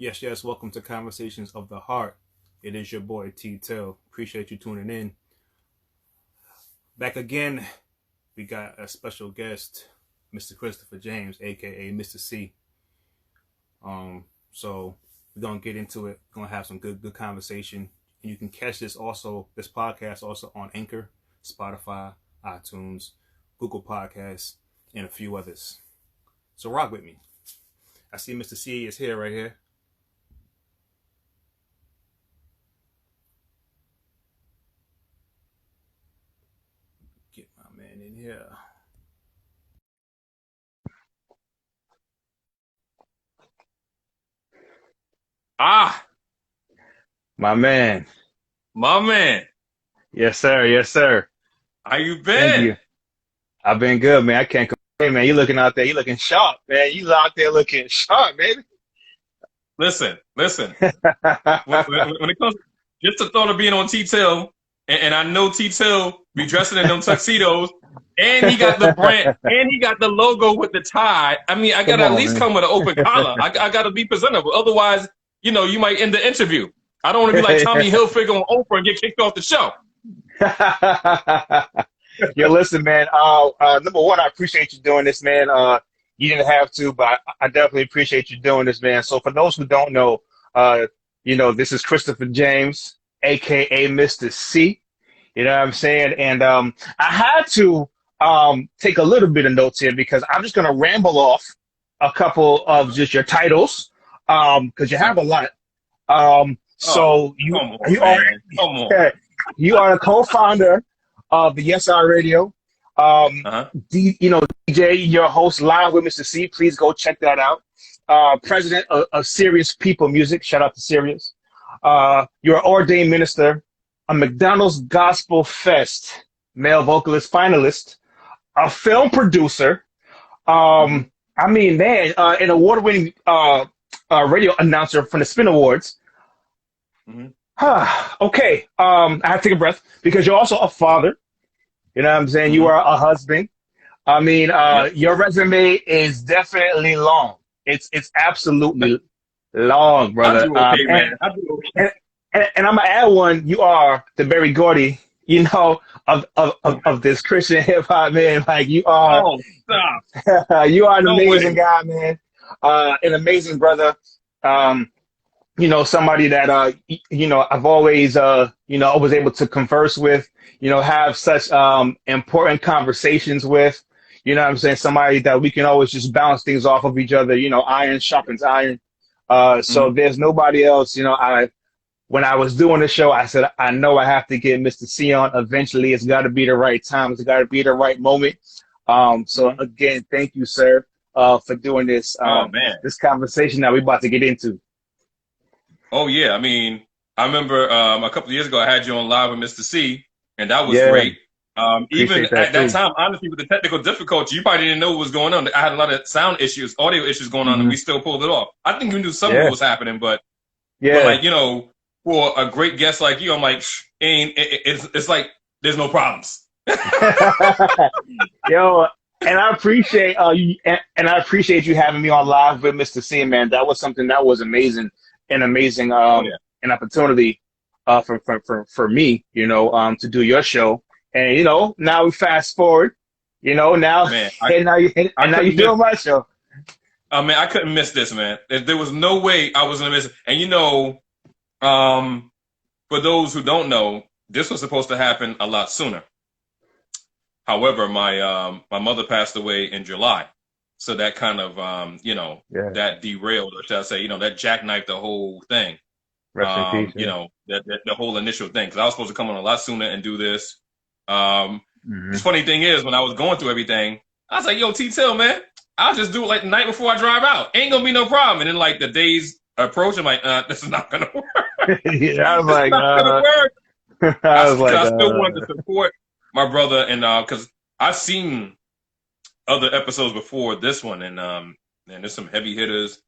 Yes, yes. Welcome to Conversations of the Heart. It is your boy T.Till. Appreciate you tuning in. Back again, we got a special guest, Mr. Christopher James, aka Mr. C. So we're gonna get into it. We're gonna have some good conversation. And you can catch this podcast also on Anchor, Spotify, iTunes, Google Podcasts, and a few others. So rock with me. I see Mr. C is here right here. Get my man in here. Ah, My man. my man. Yes, sir. Yes, sir. How you Thank been? you. I've been good, man. I can't complain, man. You looking out there. You looking sharp, man. You out there looking sharp, baby. Listen. When it comes just the thought of being on T-Till, and I know T-Till be dressing in them tuxedos, and he got the brand, and he got the logo with the tie. I mean, I Come gotta at on, least man. come with an open collar. I gotta be presentable. Otherwise, you might end the interview. I don't want to be like Tommy Hilfiger on Oprah and get kicked off the show. Yo, listen, man. Number one, I appreciate you doing this, man. You didn't have to, but I definitely appreciate you doing this, man. So for those who don't know, uh, this is Christopher James, aka Mr. C. You know what I'm saying? And I had to take a little bit of notes here because I'm just gonna ramble off a couple of just your titles because you have a lot. Oh, So come on, you are man. Come on. you are a co-founder of the Yes I Radio. Uh-huh. DJ, your host live with Mr. C. Please go check that out. President of Serious People Music. Shout out to Serious. You're an ordained minister, a McDonald's Gospel Fest male vocalist finalist, a film producer. Mm-hmm. I mean, man, an award-winning radio announcer from the Spin Awards. Mm-hmm. Okay, I have to take a breath because you're also a father. You know what I'm saying? You Mm-hmm. are a husband. I mean, Yep. your resume is definitely long. It's absolutely long, I brother. do okay, man. I do okay. And I'm gonna add one. You are the Berry Gordy, of this Christian hip hop, man. Like you are, Oh, stop. you are an No amazing way. guy, man. An amazing brother. Um, somebody that I've always was able to converse with, have such important conversations with. You know what I'm saying? Somebody that we can always just bounce things off of each other. Iron sharpens iron. So Mm-hmm. there's nobody else. I When I was doing the show, I said I know I have to get Mr. C on eventually. It's got to be the right time. It's got to be the right moment. So Mm-hmm. again, thank you, sir, for doing Oh man. this conversation that we're about to get into. Oh yeah. I mean, I remember a couple of years ago I had you on live with Mr. C, and that was Yeah, great. Even appreciate that at that too. time, honestly, with the technical difficulty, you probably didn't know what was going on. I had a lot of sound issues, audio issues going on, and Hmm. we still pulled it off. I think we knew some of it Yeah, was happening, but yeah. like for a great guest like you, I'm like, it's like there's no problems. Yo, and I appreciate you, and I appreciate you having me on live with Mr. C, man. That was something that was amazing, an amazing Oh yeah, an opportunity for me, to do your show. And now we fast forward, now man. I and now you couldn't miss. doing my show. I couldn't miss this, man. There was no way I was gonna miss it. And for those who don't know, this was supposed to happen a lot sooner. However, my mother passed away in July, so that kind of Yeah, that derailed, or should I say, that jackknifed the whole thing. rest in peace. Yeah. That the whole initial thing, because I was supposed to come on a lot sooner and do this. Um, the Hmm. funny thing is, when I was going through everything, I was like, "Yo, T-Till, man, I'll just do it like the night before I drive out. Ain't gonna be no problem." And then like the days approach, I'm like, "This is not gonna work. Yeah, I was This is like, not gonna work." I was Because like, I still wanted to support my brother, and because I've seen other episodes before this one, and there's some heavy hitters,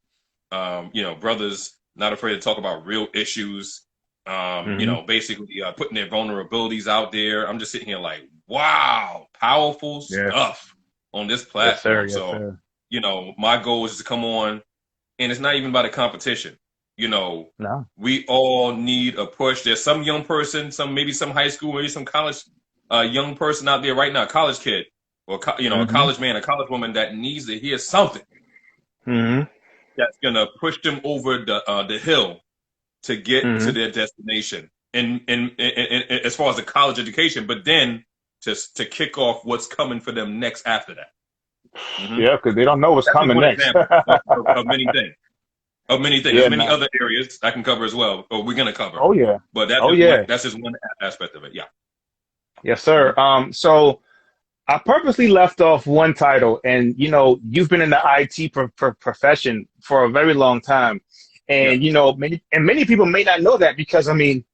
brothers not afraid to talk about real issues, hmm basically putting their vulnerabilities out there. I'm just sitting here like, wow, powerful yeah, stuff on this yes, sir, platform. yes, So, sir. my goal is to come on, and it's not even about a competition. You know, No. we all need a push. There's some young person, maybe some high school, maybe some college young person out there right now, college kid, or you know, a Mm-hmm. college man, a college woman that needs to hear something Mm-hmm. that's gonna push them over the hill to get to Mm-hmm. their destination. And as far as the college education, but then just to kick off what's coming for them next after that. Mm-hmm. Yeah, because they don't know what's That's just coming one next. example of many things. Of many things. Yeah, There's many man. other areas I can cover as well, or we're gonna cover. Oh yeah. But Oh yeah. that's just one aspect of it. Yeah. Yes, Mm-hmm. sir. So I purposely left off one title, and you've been in the IT profession for a very long time, Yeah. and many people may not know that because I mean,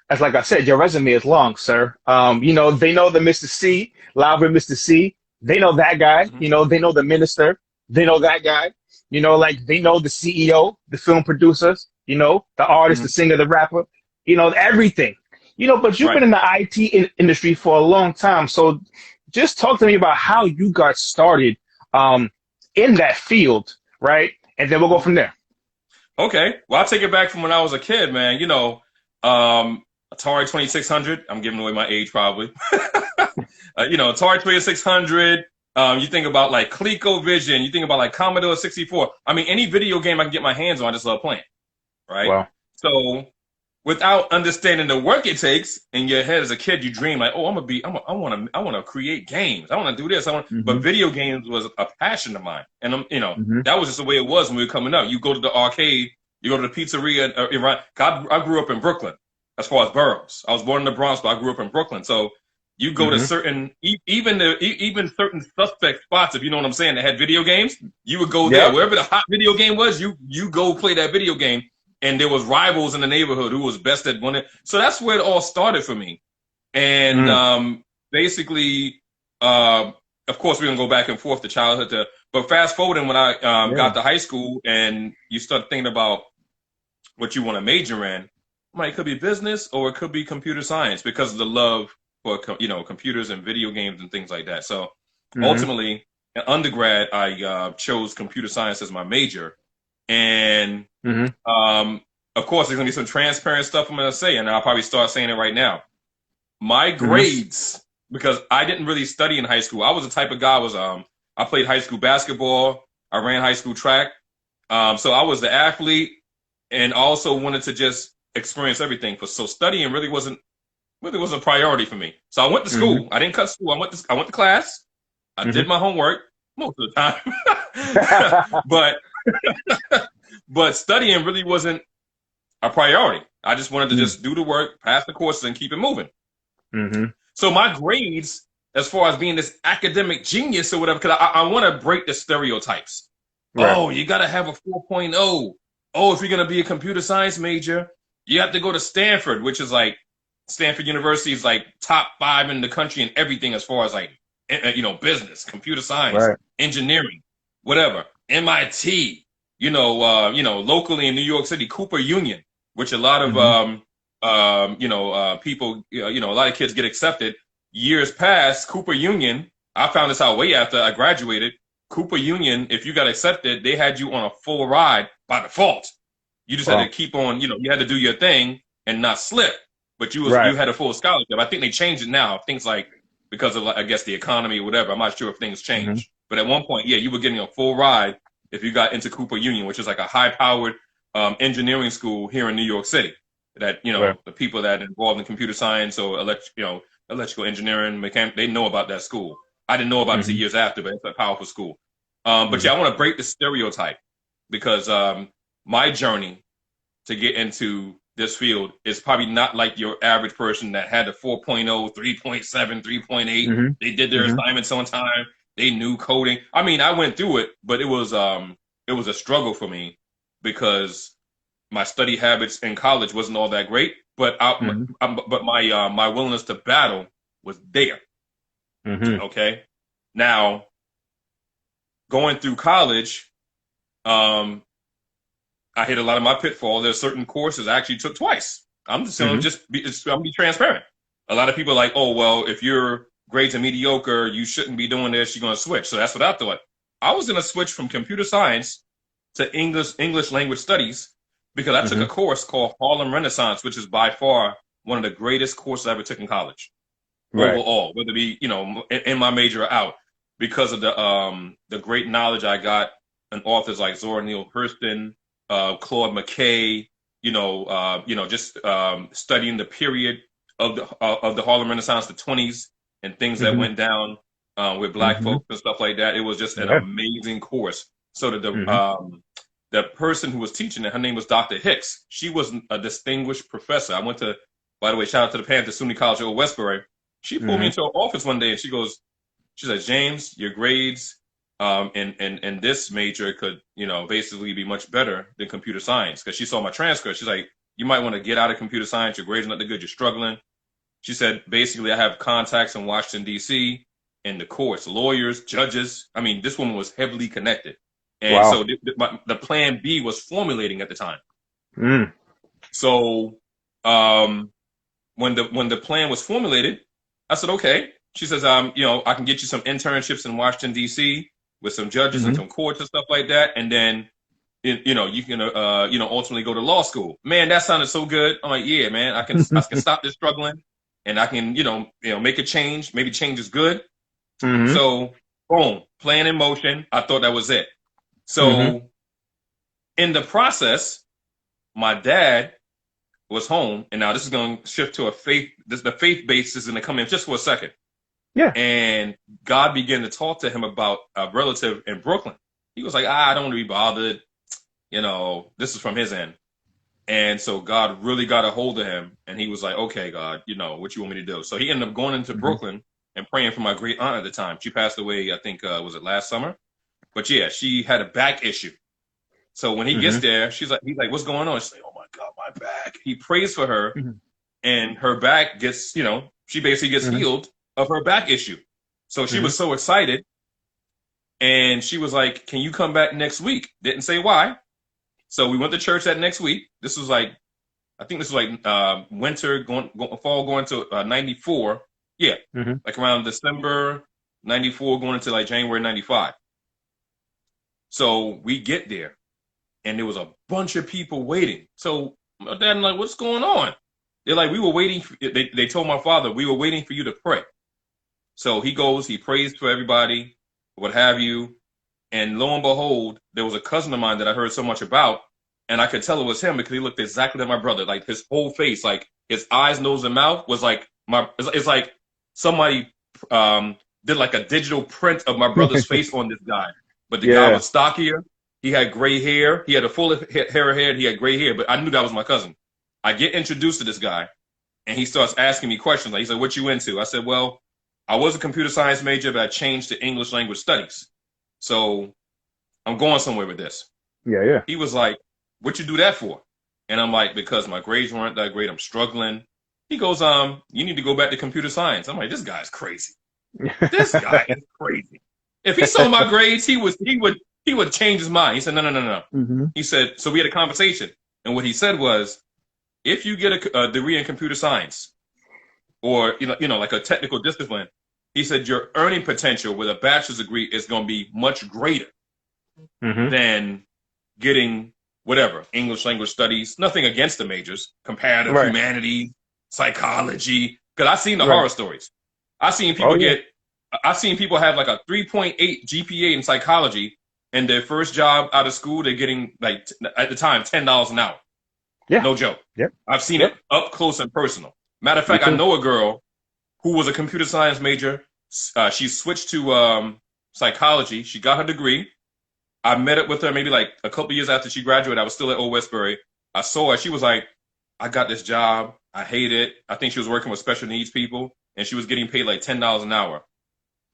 as like I said, your resume is long, sir. They know the Mr. C, live with Mr. C. They know that guy. Mm-hmm. They know the minister. They know that guy. Like they know the CEO, the film producers. The artist, Mm-hmm. the singer, the rapper. Everything. But you've Right. been in the IT industry for a long time, so just talk to me about how you got started in that field, right? And then we'll go from there. Okay. Well, I'll take it back from when I was a kid, man. Atari 2600. I'm giving away my age probably. Atari 2600. You think about like ColecoVision. You think about like Commodore 64. I mean, any video game I can get my hands on, I just love playing. Right. Well, So without understanding the work it takes in your head as a kid, you dream like, oh, I want to create games. I want to do this. But hmm video games was a passion of mine. And hmm that was just the way it was when we were coming up. You go to the arcade, you go to the pizzeria. I grew up in Brooklyn as far as boroughs. I was born in the Bronx, but I grew up in Brooklyn. So you go to hmm certain, even certain suspect spots, if you know what I'm saying, that had video games, you would go there. Yep. Wherever the hot video game was, you go play that video game. And there was rivals in the neighborhood who was best at one. So that's where it all started for me. And Mm. basically, of course, we're gonna go back and forth to childhood. But fast forwarding when I Yeah. got to high school and you start thinking about what you want to major in, it could be business or it could be computer science because of the love for computers and video games and things like that. So hmm ultimately, in undergrad, I chose computer science as my major. And hmm of course, there's gonna be some transparent stuff I'm gonna say, and I'll probably start saying it right now. My hmm grades, because I didn't really study in high school. I was the type of guy I played high school basketball, I ran high school track, so I was the athlete, and also wanted to just experience everything. So studying really wasn't a priority for me. So I went to hmm school. I didn't cut school. I went to class. I did hmm my homework most of the time, but but studying really wasn't a priority. I just wanted to just do the work, pass the courses, and keep it moving. hmm So my grades, as far as being this academic genius or whatever, because I want to break the stereotypes. Right. Oh, you got to have a 4.0. Oh, if you're going to be a computer science major, you have to go to Stanford, which is like Stanford University is like top 5 in the country and everything as far as like, business, computer science, Right. engineering, whatever. MIT, locally in New York City, Cooper Union, which a lot of hmm people, a lot of kids get accepted. Years past, Cooper Union, I found this out way after I graduated. Cooper Union, if you got accepted, they had you on a full ride by default. You just had to Wow. keep on, you had to do your thing and not slip. But you Right. had a full scholarship. I think they changed it now. Things like because of I guess the economy or whatever. I'm not sure if things hmm changed. But at one point, yeah, you were getting a full ride if you got into Cooper Union, which is like a high-powered engineering school here in New York City. That Right. the people that are involved in computer science or electrical engineering, mechanic, they know about that school. I didn't know about it until hmm years after, but it's a powerful school. But hmm yeah, I want to break the stereotype because my journey to get into this field is probably not like your average person that had a 4.0, 3.7, 3.8. hmm They did their hmm assignments on time. They knew coding. I mean, I went through it, but it was a struggle for me because my study habits in college wasn't all that great. But hmm my willingness to battle was there. hmm Okay, now going through college, um, I hit a lot of my pitfalls. There's certain courses I actually took twice. I'm just gonna hmm I'm be transparent. A lot of people are like, oh well, if your grades are mediocre, you shouldn't be doing this. You're gonna switch. So that's what I thought. I was gonna switch from computer science to English language studies because I took a Mm-hmm. course called Harlem Renaissance, which is by far one of the greatest courses I ever took in college Right. overall, whether it be, in my major or out, because of the great knowledge I got in authors like Zora Neale Hurston, Claude McKay, just studying the period of the Harlem Renaissance, the 20s, and things that Mm-hmm. went down with Black Mm-hmm. folks and stuff like that. It was just an Yeah. amazing course. So that Mm-hmm. the person who was teaching it, her name was Dr. Hicks. She was a distinguished professor. I went to, by the way, shout out to the Panthers, SUNY College of Old Westbury. She pulled me Mm-hmm. into her office one day and she says, James, your grades in this major could, basically be much better than computer science. Because she saw my transcript. She's like, you might want to get out of computer science. Your grades are not that good. You're struggling. She said, basically, I have contacts in Washington, D.C., in the courts, lawyers, judges. I mean, this woman was heavily connected. And Wow. so the plan B was formulating at the time. Mm. So when the plan was formulated, I said, okay. She says, I can get you some internships in Washington, D.C. with some judges and Mm-hmm. some courts and stuff like that. And then, you can, ultimately go to law school. Man, that sounded so good. I'm like, yeah, man, I can stop this struggling and I can, make a change. Maybe change is good. Mm-hmm. So, boom, plan in motion. I thought that was it. Mm-hmm. So, in the process, my dad was home, and now this is going to shift to the faith base is going to come in just for a second. Yeah. And God began to talk to him about a relative in Brooklyn. He was like, I don't want to be bothered. This is from his end. And so God really got a hold of him, and he was like, okay, God, what you want me to do? So he ended up going into Mm-hmm. Brooklyn and praying for my great aunt at the time. She passed away, I think, was it last summer? But yeah, she had a back issue. So when he gets Mm-hmm. there, he's like, what's going on? She's like, oh my God, my back. He prays for her, Mm-hmm. and her back gets, she basically gets Mm-hmm. healed of her back issue. So she Mm-hmm. was so excited, and she was like, can you come back next week? Didn't say why. So we went to church that next week. This was like, I think this was like winter, fall going to 94. Yeah, Mm-hmm. like around December 94 going into like January 95. So we get there, and there was a bunch of people waiting. So my dad and like, what's going on? They're like, we were waiting. They told my father, we were waiting for you to pray. So he goes, he prays for everybody, what have you. And lo and behold, there was a cousin of mine that I heard so much about, and I could tell it was him because he looked exactly like my brother. Like his whole face, like his eyes, nose, and mouth was like it's like somebody did like a digital print of my brother's face on this guy. But the guy Yeah. was stockier. He had gray hair. He had a full hair of hair. And he had gray hair, but I knew that was my cousin. I get introduced to this guy, and he starts asking me questions. Like, he said, what you into? I said, well, I was a computer science major, but I changed to English language studies. So I'm going somewhere with this. Yeah. Yeah. He was like, what you do that for? And I'm like, because my grades weren't that great. I'm struggling. He goes, you need to go back to computer science. I'm like, this guy's crazy. This guy is crazy. If he saw my grades, he would change his mind. He said, no. Mm-hmm. He said, so we had a conversation. And what he said was, if you get a degree in computer science or, like a technical discipline, he said, your earning potential with a bachelor's degree is going to be much greater Mm-hmm. than getting whatever, English language studies, nothing against the majors, comparative Right. humanities, psychology. Because I've seen the Right. horror stories. I've seen people Oh, yeah. I've seen people have like a 3.8 GPA in psychology, and their first job out of school, they're getting like, at the time, $10 an hour. Yeah. No joke. Yep. I've seen Yep. it up close and personal. Matter of Me fact, I too. know a girl who was a computer science major. She switched to psychology. She got her degree. I met up with her maybe like a couple years after she graduated. I was still at Old Westbury. I saw her. She was like, I got this job. I hate it. I think she was working with special needs people, and she was getting paid like $10 an hour.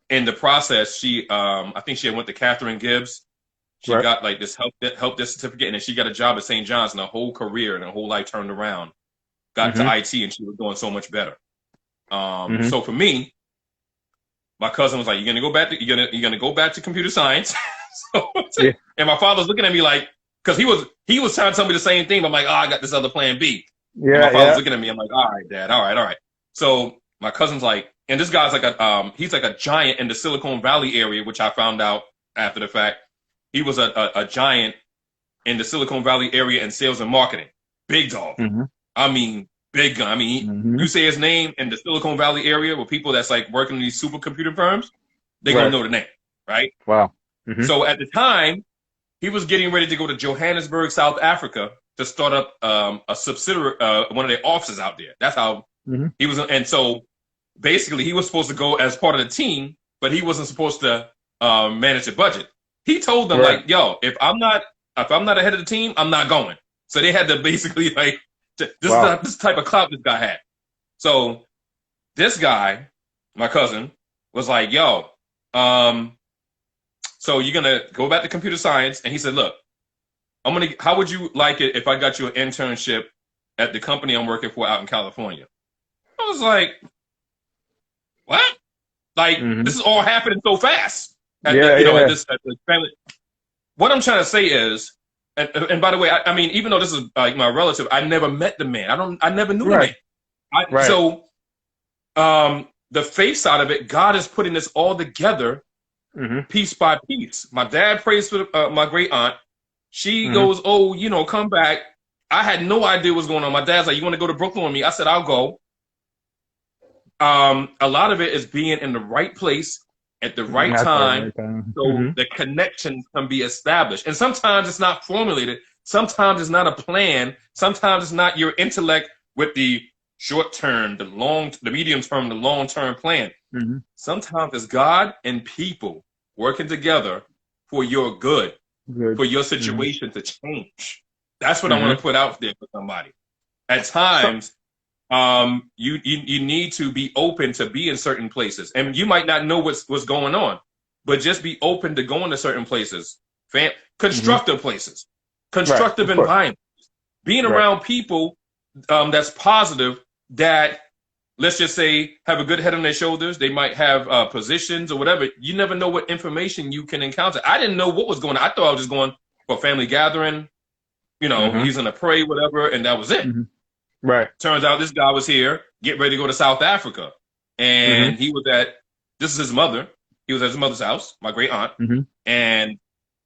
In the process, I think she had went to Catherine Gibbs. She Right. got like this help desk certificate, and then she got a job at St. John's, and her whole career and her whole life turned around. Got Mm-hmm. to IT, and she was doing so much better. Mm-hmm. So for me, my cousin was like, "You're gonna go back to computer science." Yeah. And my father's looking at me like, because he was trying to tell me the same thing. But I'm like, oh, I got this other plan B. And my Yeah. father's Yeah. looking at me. I'm like, all right, Dad, all right. So my cousin's like, and this guy's like he's like a giant in the Silicon Valley area, which I found out after the fact. He was a giant in the Silicon Valley area in sales and marketing. Big dog. Mm-hmm. I mean, big gun. I mean, Mm-hmm. you say his name in the Silicon Valley area with people that's like working in these supercomputer firms, they're going Right. to know the name, right? Wow. Mm-hmm. So at the time, he was getting ready to go to Johannesburg, South Africa to start up a subsidiary, one of their offices out there. That's how Mm-hmm. he was. And so basically, he was supposed to go as part of the team, but he wasn't supposed to manage the budget. He told them Right. like, "Yo, if I'm not ahead of the team, I'm not going." So they had to basically like, Wow. this type of clout this guy had. So this guy, my cousin, was like, "Yo, so you're gonna go back to computer science?" And he said, "Look, how would you like it if I got you an internship at the company I'm working for out in California?" I was like, "What? Like Mm-hmm. this is all happening so fast at Yeah. at Yeah. this at the family." What I'm trying to say is, and by the way, I mean, even though this is like my relative, I never met the man. I never knew the Right. man. Right. So the face side of it, God is putting this all together Mm-hmm. piece by piece. My dad prays for my great aunt. She Mm-hmm. goes, "Oh, come back." I had no idea what's going on. My dad's like, "You want to go to Brooklyn with me?" I said, "I'll go." A lot of it is being in the right place at the right That's time, right. so Mm-hmm. the connections can be established. And sometimes it's not formulated. Sometimes it's not a plan. Sometimes it's not your intellect with the short term, the medium term, the long term plan. Mm-hmm. Sometimes it's God and people working together for your good, Good. for your Mm-hmm. situation to change. That's what I Mm-hmm. want to put out there for somebody. At times, you need to be open to be in certain places, and you might not know what's going on, but just be open to going to certain places, constructive Mm-hmm. places, Right. constructive Of course. environments, being Right. around people that's positive, that let's just say have a good head on their shoulders. They might have positions or whatever. You never know what information you can encounter. I didn't know what was going on. I thought I was just going for a family gathering. Mm-hmm. He's gonna pray, whatever, and that was it. Mm-hmm. Right. Turns out this guy was here, get ready to go to South Africa. And Mm-hmm. he was this is his mother. He was at his mother's house, my great aunt. Mm-hmm. And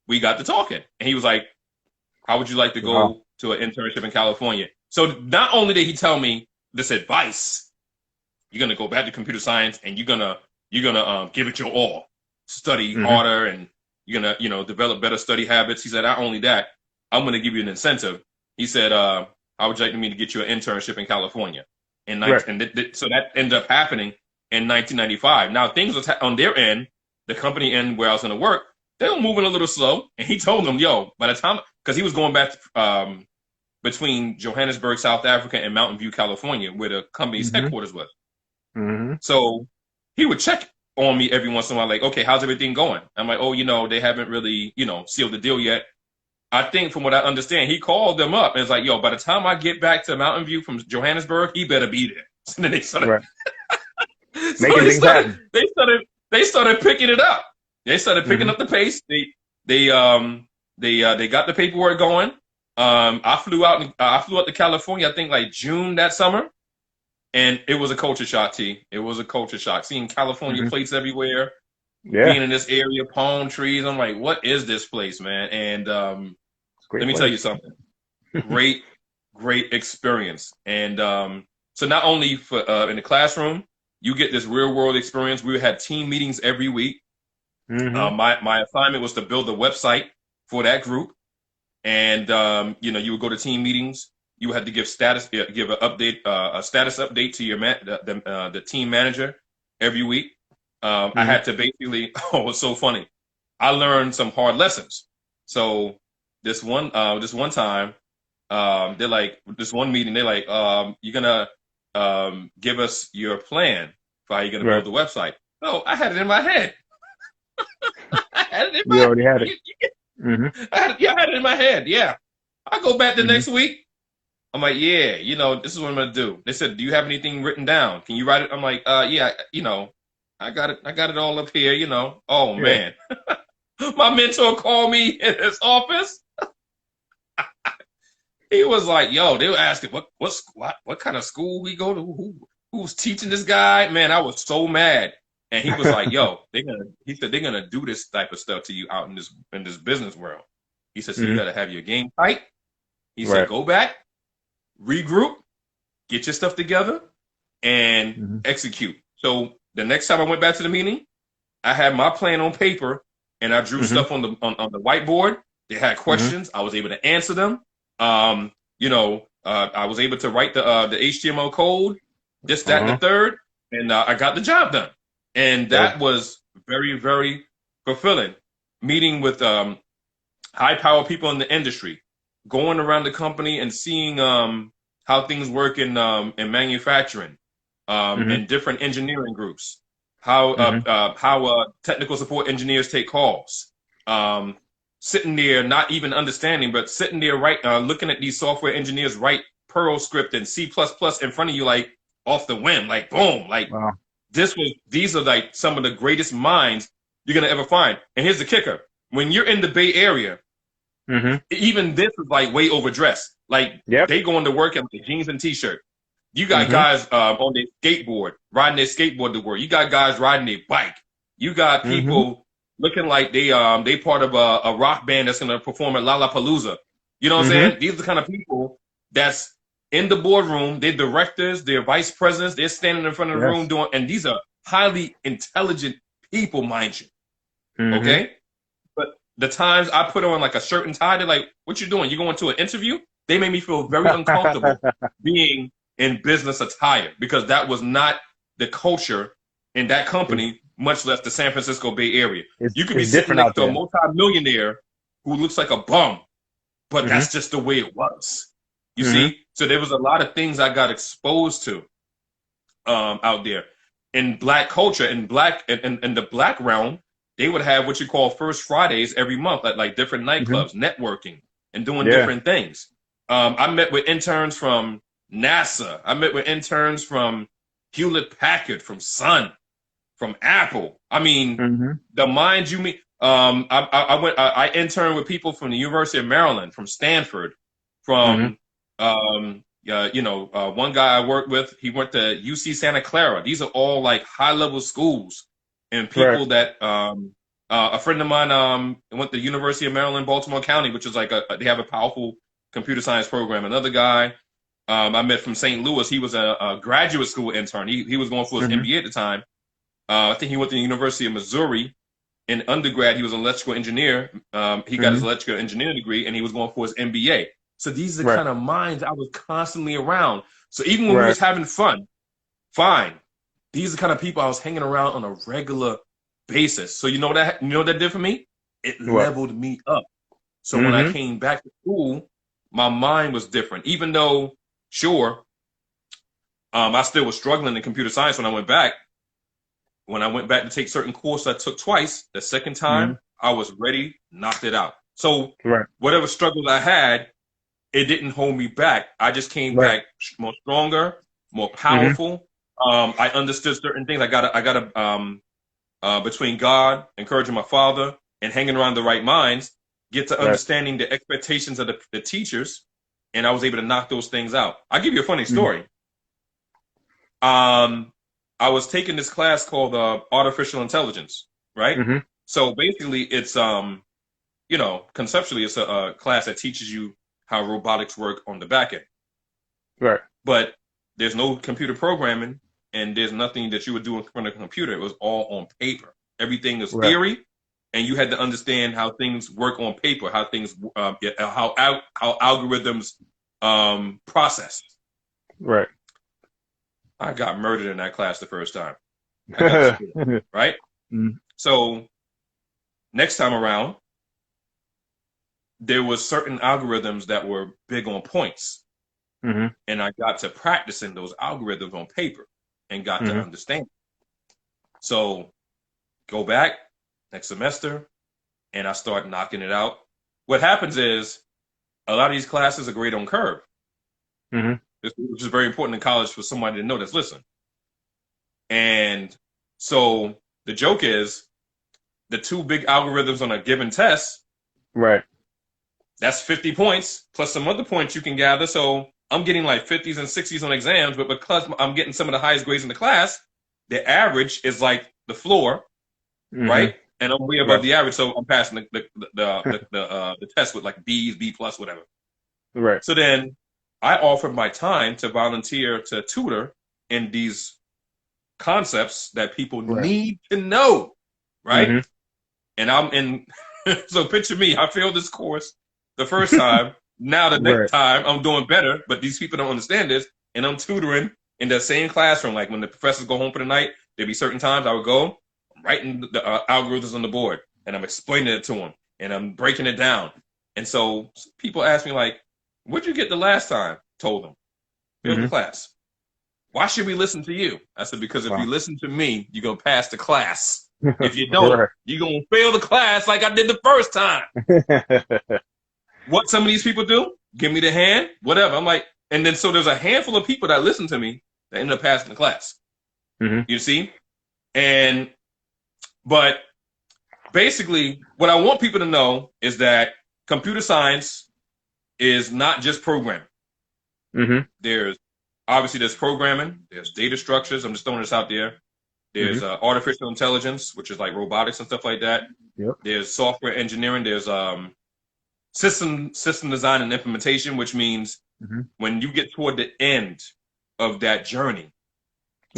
we got to talking. And he was like, "How would you like to go Wow. to an internship in California?" So not only did he tell me this advice, you're going to go back to computer science and you're going to give it your all, study Mm-hmm. harder, and you're going to, develop better study habits. He said, not only that, I'm going to give you an incentive. He said, "I would like me to get you an internship in California." Right. So that ended up happening in 1995. Now things was on their end, the company end where I was going to work, they were moving a little slow. And he told them, "Yo, by the time," because he was going back between Johannesburg, South Africa, and Mountain View, California, where the company's Mm-hmm. headquarters was. Mm-hmm. So he would check on me every once in a while, like, "Okay, how's everything going?" I'm like, "Oh, they haven't really, sealed the deal yet." I think from what I understand, he called them up and was like, "Yo, by the time I get back to Mountain View from Johannesburg, he better be there." So then they started, Right. so Making things happen. they started picking it up. They started picking Mm-hmm. up the pace. They got the paperwork going. I flew out to California, I think like June that summer, and it was a culture shock. It was a culture shock. Seeing California Mm-hmm. plates everywhere, Yeah. being in this area, palm trees. I'm like, what is this place, man? And Great let me place. tell you something. Great experience. And so not only for in the classroom, you get this real world experience. We had team meetings every week. Mm-hmm. My assignment was to build a website for that group, and you would go to team meetings. You had to give an update, a status update to your the team manager every week. Mm-hmm. I had to basically. Oh, it's so funny. I learned some hard lessons. So this one time, they're like, this one meeting, they're like, "You're gonna give us your plan for how you're gonna Right. build the website." Oh, I had it in my head. I had it in You my already had it. head. Mm-hmm. I had it in my head. Yeah. I go back the Mm-hmm. next week. I'm like, "Yeah, this is what I'm gonna do." They said, "Do you have anything written down? Can you write it?" I'm like, "Yeah, I got it all up here, Oh Yeah. man." My mentor called me in his office. He was like, "Yo," they were asking what kind of school we go to, who's teaching this guy. Man, I was so mad. And he was like, "Yo, he said they're gonna do this type of stuff to you out in this business world." He said, so you Mm-hmm. got to have your game tight. He said, Right. go back, regroup, get your stuff together, and Mm-hmm. execute. So the next time I went back to the meeting, I had my plan on paper and I drew Mm-hmm. stuff on the whiteboard. They had Mm-hmm. questions. I was able to answer them. I was able to write the HTML code, this, that, and the Uh-huh. third, and I got the job done. And That was, that was very, very fulfilling. Meeting with high power people in the industry, going around the company and seeing how things work in manufacturing, mm-hmm. and different engineering groups, Mm-hmm. how technical support engineers take calls, um, sitting there not even understanding, but sitting there looking at these software engineers write Perl script and C++ in front of you, like off the whim, like boom, like Wow. these are like some of the greatest minds you're gonna ever find. And here's the kicker: when you're in the Bay Area, Mm-hmm. even this is like way overdressed. Like Yep. they going to work in like jeans and t-shirt. You got Mm-hmm. guys on their skateboard, riding their skateboard to work. You got guys riding their bike. You got Mm-hmm. people looking like they part of a rock band that's gonna perform at Lollapalooza. You know what I'm Mm-hmm. saying? These are the kind of people that's in the boardroom. They're directors, they're vice presidents, they're standing in front of the room Yes. doing, and these are highly intelligent people, mind you. Mm-hmm. Okay? But the times I put on like a shirt and tie, they're like, what you doing? You going to an interview? They made me feel very uncomfortable being in business attire because that was not the culture in that company, much less the San Francisco Bay Area. You could be It's sitting different next out to a there. multimillionaire who looks like a bum, but Mm-hmm. that's just the way it was. You Mm-hmm. see? So there was a lot of things I got exposed to out there. In black culture, in the black realm, they would have what you call First Fridays every month at like different Mm-hmm. nightclubs, networking and doing Yeah. different things. I met with interns from NASA. I met with interns from Hewlett Packard, from Sun, from Apple. I mean, Mm-hmm. the minds you meet. I interned with people from the University of Maryland, from Stanford, Mm-hmm. from one guy I worked with. He went to UC Santa Clara. These are all like high level schools, and Right. people that a friend of mine went to the University of Maryland, Baltimore County, which is like they have a powerful computer science program. Another guy I met from St. Louis. He was a graduate school intern. He was going for his Mm-hmm. MBA at the time. I think he went to the University of Missouri. In undergrad, he was an electrical engineer. He got his Mm-hmm. electrical engineering degree, and he was going for his MBA. So these are the Right. kind of minds I was constantly around. So even when we Right. was having fun, fine. These are the kind of people I was hanging around on a regular basis. So you know that did for me? It What? leveled me up. So when I Mm-hmm. came back to school, my mind was different. Even though, sure, I still was struggling in computer science when I went back. When I went back to take certain courses I took twice, the second Mm-hmm. time I was ready, knocked it out. So Right. whatever struggles I had, it didn't hold me back. I just came Right. back more stronger, more Mm-hmm. powerful. I understood certain things. I got between God, encouraging my father, and hanging around the right minds, get to Right. understanding the expectations of the teachers, and I was able to knock those things out. I'll give you a funny Mm-hmm. story. I was taking this class called artificial intelligence, right? Mm-hmm. So basically, it's conceptually, it's a class that teaches you how robotics work on the back end. Right. But there's no computer programming, and there's nothing that you would do in front of a computer. It was all on paper. Everything is Right. theory, and you had to understand how things work on paper, how things, how algorithms process. Right. I got murdered in that class the first time. I got screwed, right? Mm-hmm. So next time around, there was certain algorithms that were big on points. Mm-hmm. And I got to practicing those algorithms on paper and got to Mm-hmm. understand. So go back next semester and I start knocking it out. What happens is a lot of these classes are grade on curve, Mm-hmm. which is very important in college for somebody to know that's listening. And so the joke is the two big algorithms on a given test, Right. that's 50 points plus some other points you can gather. So I'm getting like 50s and 60s on exams, but because I'm getting some of the highest grades in the class, the average is like the floor, Mm-hmm. right? and I'm way above Right. the average, so I'm passing the test with like B's, B plus, whatever. Right. So then I offered my time to volunteer to tutor in these concepts that people Right. need to know, right? Mm-hmm. And I'm in. So picture me. I failed this course the first time. Now the next Right. time I'm doing better, but these people don't understand this, and I'm tutoring in that same classroom. Like when the professors go home for the night, there'd be certain times I would go, I'm writing the algorithms on the board, and I'm explaining it to them, and I'm breaking it down. And so people ask me like, "What'd you get the last time?" Told them, "Failed the Mm-hmm. class." Why should we listen to you? I said, because if you Wow. listen to me, you're going to pass the class. If you don't, Right. you're going to fail the class like I did the first time. What some of these people do, give me the hand, whatever. I'm like, and then so there's a handful of people that listen to me that end up passing the class. Mm-hmm. You see? But basically, what I want people to know is that computer science is not just programming. Mm-hmm. There's programming, there's data structures. I'm just throwing this out there. There's Mm-hmm. artificial intelligence, which is like robotics and stuff like that. Yep. There's software engineering. There's system design and implementation, which means Mm-hmm. when you get toward the end of that journey,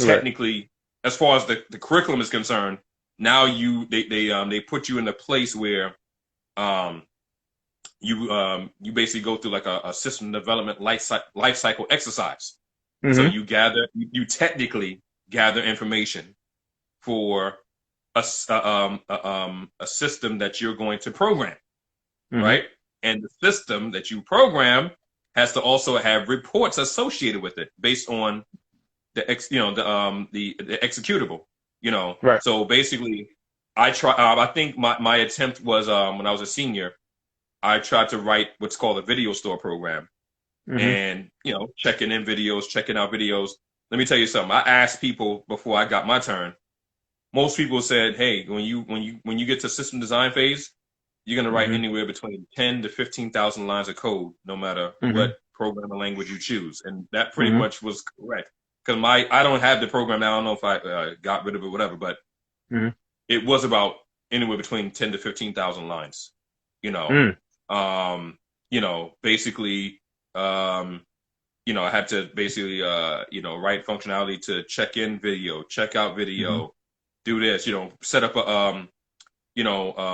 Right. technically, as far as the curriculum is concerned, now they put you in a place where um, you basically go through like a system development life cycle exercise. So Mm-hmm. you technically gather information for a system that you're going to program, Mm-hmm. right? And the system that you program has to also have reports associated with it based on the executable, Right. So basically, I think my attempt was when I was a senior, I tried to write what's called a video store program, Mm-hmm. and checking in videos, checking out videos. Let me tell you something. I asked people before I got my turn. Most people said, "Hey, when you get to system design phase, you're gonna write Mm-hmm. anywhere between 10 to 15,000 lines of code, no matter Mm-hmm. what programming language you choose." And that pretty Mm-hmm. much was correct because I don't have the program now. I don't know if I got rid of it, whatever, but Mm-hmm. it was about anywhere between 10 to 15,000 lines. You know, Mm. basically, I had to basically, write functionality to check in video, check out Mm-hmm. video, do this, set up a,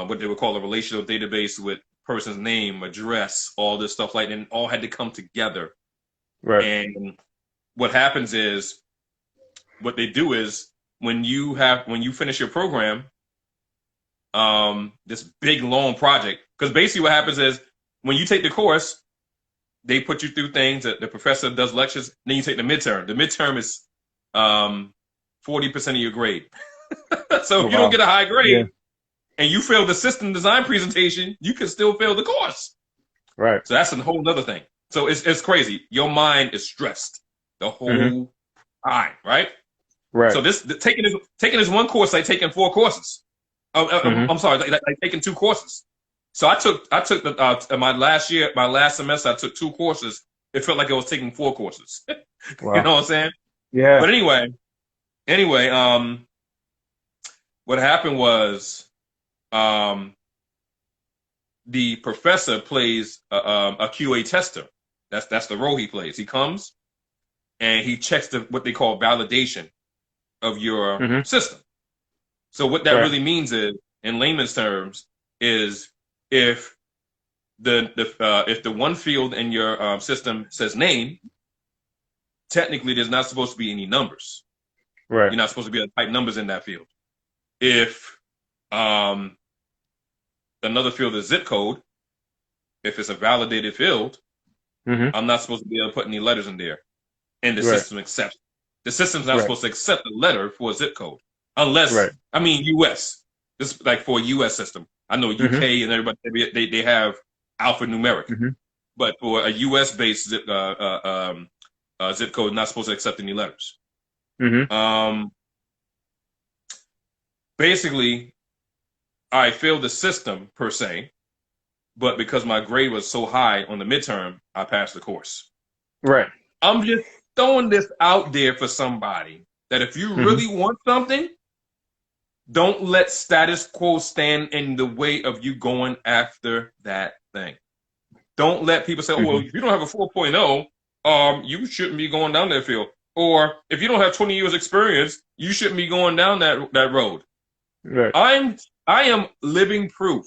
what they would call a relational database with person's name, address, all this stuff like that, and all had to come together. Right. And what happens is, what they do is when you finish your program, this big long project, because basically what happens is when you take the course, they put you through things. The professor does lectures. Then you take the midterm. The midterm is 40% of your grade. So Oh, if you don't wow. get a high Yeah. grade and you fail the system design presentation, you can still fail the course. Right. So that's a whole other thing. So it's crazy. Your mind is stressed the Mm-hmm. whole time, right? Right. So taking this one course like taking 4 courses. Mm-hmm. I'm sorry, like taking 2 courses. So I took my last semester, I took 2 courses. It felt like I was taking 4 courses. You Wow. know what I'm saying? Yeah. But anyway, what happened was, the professor plays a QA tester. That's the role he plays. He comes and he checks what they call validation of your Mm-hmm. system. So what that Right. really means is, in layman's terms, is if if the one field in your system says name, technically there's not supposed to be any numbers. Right. You're not supposed to be able to type numbers in that field. If um, another field is zip code, if it's a validated field, Mm-hmm. I'm not supposed to be able to put any letters in there, and the Right. system accepts. The system's not Right. supposed to accept a letter for a zip code, unless Right. US. This is like for a US system. I know Mm-hmm. UK and everybody they have alphanumeric, Mm-hmm. but for a US based zip code, not supposed to accept any letters. Mm-hmm. Basically, I failed the system per se, but because my grade was so high on the midterm, I passed the course. Right. I'm just throwing this out there for somebody that if you Mm-hmm. really want something, Don't let status quo stand in the way of you going after that thing. Don't let people say, oh, well, Mm-hmm. if you don't have a 4.0, you shouldn't be going down that field. Or if you don't have 20 years experience, you shouldn't be going down that road. Right. I am living proof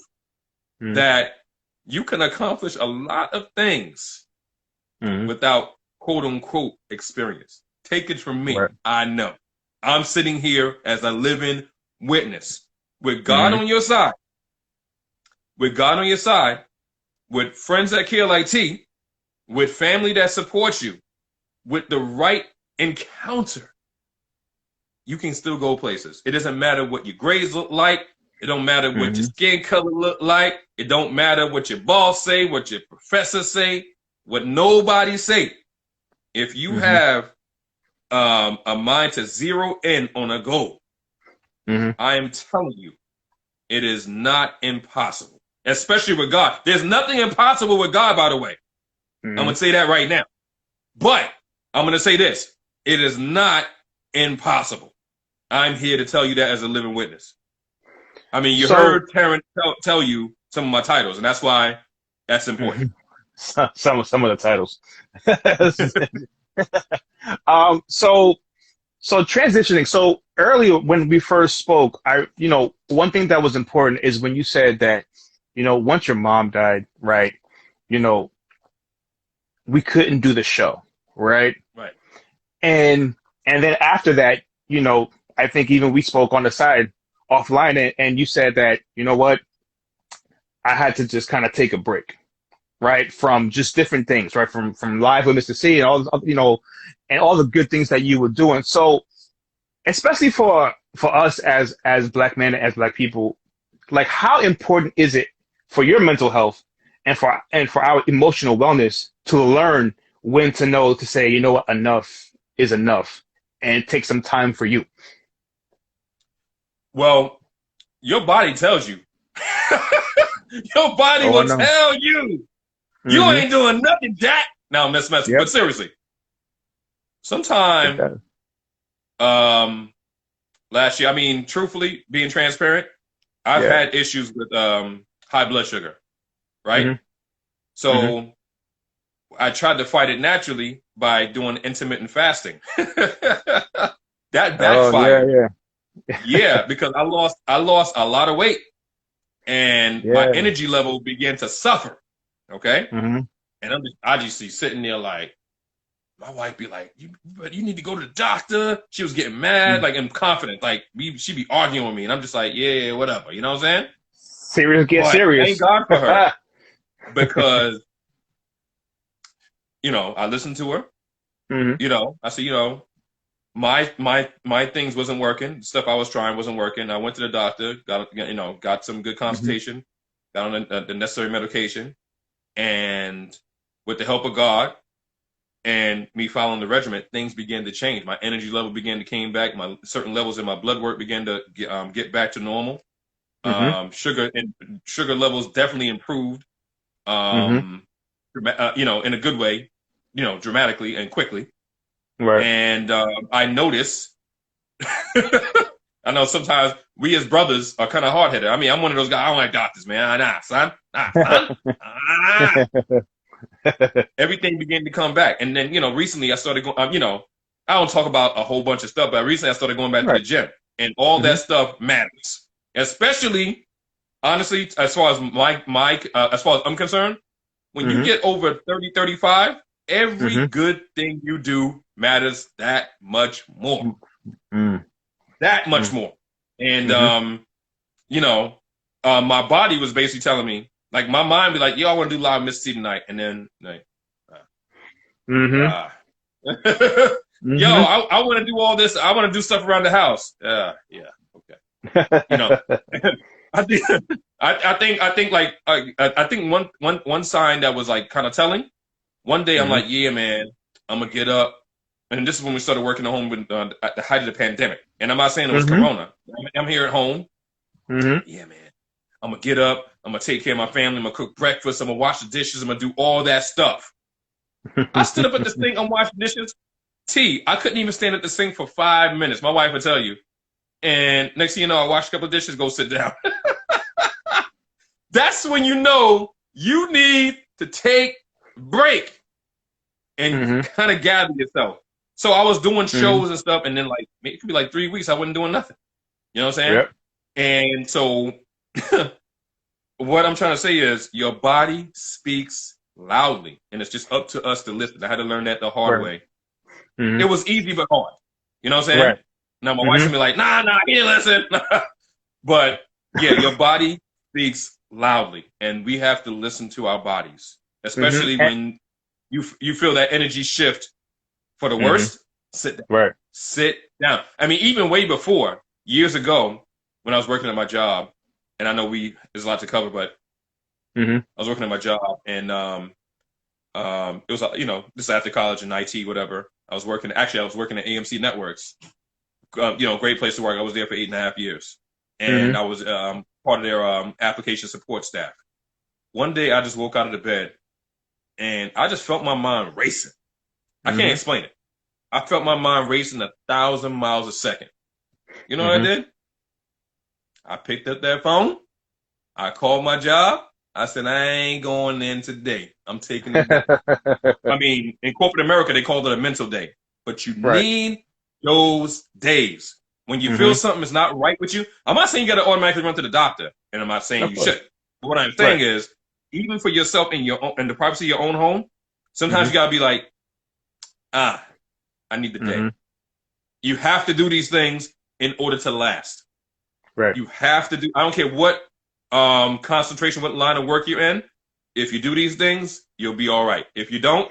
Mm-hmm. that you can accomplish a lot of things Mm-hmm. without quote unquote experience. Take it from me. Right. I know. I'm sitting here as a living witness with God Mm-hmm. on your side, with God on your side, with friends that care like T, with family that supports you, with the right encounter, you can still go places. It doesn't matter what your grades look like. It don't matter what your Mm-hmm. skin color look like. It don't matter what your boss say, what your professor say, what nobody say. If you Mm-hmm. have a mind to zero in on a goal, Mm-hmm. I am telling you, it is not impossible. Especially with God. There's nothing impossible with God, by the way. I'm Mm-hmm. going to say that right now. But I'm going to say this. It is not impossible. I'm here to tell you that as a living witness. I mean, you So, heard Terrence tell you some of my titles, and that's why that's important. mhm. Some of the titles. So transitioning. So earlier when we first spoke, one thing that was important is when you said that, once your mom died, right, you know, we couldn't do the show, right? Right. And then after that, I think even we spoke on the side offline, and you said that, you know what, I had to just kind of take a break, right, from just different things, right, from live with Mr. C and all, and all the good things that you were doing. So especially for us as black men and as black people, like how important is it for your mental health and for our emotional wellness to learn when to know to say, you know what, enough is enough, and take some time for you. Well, your body tells you. Your body Oh, I will know. tell you. You Mm-hmm. ain't doing nothing, Jack. Now, mess. But Yep. seriously, It sometime does. um, last year, I mean, truthfully, being transparent, I've Yeah. had issues with high blood sugar, right? Mm-hmm. Mm-hmm. So I tried to fight it naturally by doing intermittent fasting. That Oh, yeah, backfired. yeah. Yeah, because I lost a lot of weight and my Yeah. energy level began to suffer. Okay. Mm-hmm. And I just see sitting there like, my wife be like, you need to go to the doctor. She was getting mad, like, and confident. Like, she be arguing with me. And I'm just like, yeah, whatever. You know what I'm saying? Serious, get But thank serious. God for her because, I listened to her. Mm-hmm. I said, my things wasn't working. The stuff I was trying wasn't working. I went to the doctor, got some good Mm-hmm. consultation, got on the necessary medication, and with the help of God and me following the regimen, things began to change. My energy level began to came back. My certain levels in my blood work began to get back to normal. Mm-hmm. Sugar levels definitely improved. Mm-hmm. Um, in a good way, dramatically and quickly. Right. And I notice. I know sometimes we as brothers are kind of hard headed. I mean, I'm one of those guys. I don't like doctors, man. Nah, son. Nah, son. Ah. Everything began to come back, and then recently I started going. I don't talk about a whole bunch of stuff, but recently I started going back to Right. the gym, and all Mm-hmm. that stuff matters. Especially, honestly, as far as as far as I'm concerned, when you Mm-hmm. get over 30, 35, every Mm-hmm. good thing you do matters that much more. Mm-hmm. That much more. And Mm-hmm. my body was basically telling me, like my mind be like, yo, I want to do live Mississippi tonight. And then like Mm-hmm. uh, yo, Mm-hmm. I want to do all this. I want to do stuff around the house. Yeah, okay. You know, I think I think like I think one sign that was like kind of telling. One day I'm Mm-hmm. like, yeah, man, I'm gonna get up. And this is when we started working at home at the height of the pandemic. And I'm not saying it was Mm-hmm. Corona. I'm here at home. Mm-hmm. Yeah, man. I'm gonna get up. I'm gonna take care of my family. I'm gonna cook breakfast. I'm gonna wash the dishes. I'm gonna do all that stuff. I stood up at the sink. I'm washing dishes. I couldn't even stand at the sink for 5 minutes. My wife would tell you. And next thing you know, I wash a couple of dishes, go sit down. That's when you know you need to take a break and Mm-hmm. kind of gather yourself. So I was doing Mm-hmm. shows and stuff, and then like it could be like 3 weeks I wasn't doing nothing. You know what I'm saying? Yep. And so what I'm trying to say is your body speaks loudly, and it's just up to us to listen. I had to learn that the hard Right. way. It Mm-hmm. was easy but hard. You know what I'm saying? Right. Now my wife's Mm-hmm. gonna be like, nah, he didn't listen. But yeah, your body speaks loudly, and we have to listen to our bodies, especially Mm-hmm. when you feel that energy shift for the Mm-hmm. worst. Sit down. Right. Sit down. I mean, even way before, years ago, when I was working at my job, and I know there's a lot to cover, but Mm-hmm. I was working at my job, and it was this after college in IT, whatever. I was working at AMC Networks. Great place to work. I was there for 8.5 years, and Mm-hmm. I was part of their application support staff. One day, I just woke out of the bed, and I just felt my mind racing. I can't Mm-hmm. explain it. I felt my mind racing 1,000 miles a second. You know what I Mm-hmm. did? I picked up that phone. I called my job. I said, I ain't going in today. I'm taking a day. I mean, in corporate America, they call it a mental day. But you Right. need those days. When you feel Mm-hmm. something is not right with you, I'm not saying you got to automatically run to the doctor, and I'm not saying Of you course. should. But what I'm saying Right. is, even for yourself in the privacy of your own home, sometimes Mm-hmm. you got to be like, I need the day. Mm-hmm. You have to do these things in order to last. Right. You have to do. I don't care what concentration, what line of work you're in. If you do these things, you'll be all right. If you don't,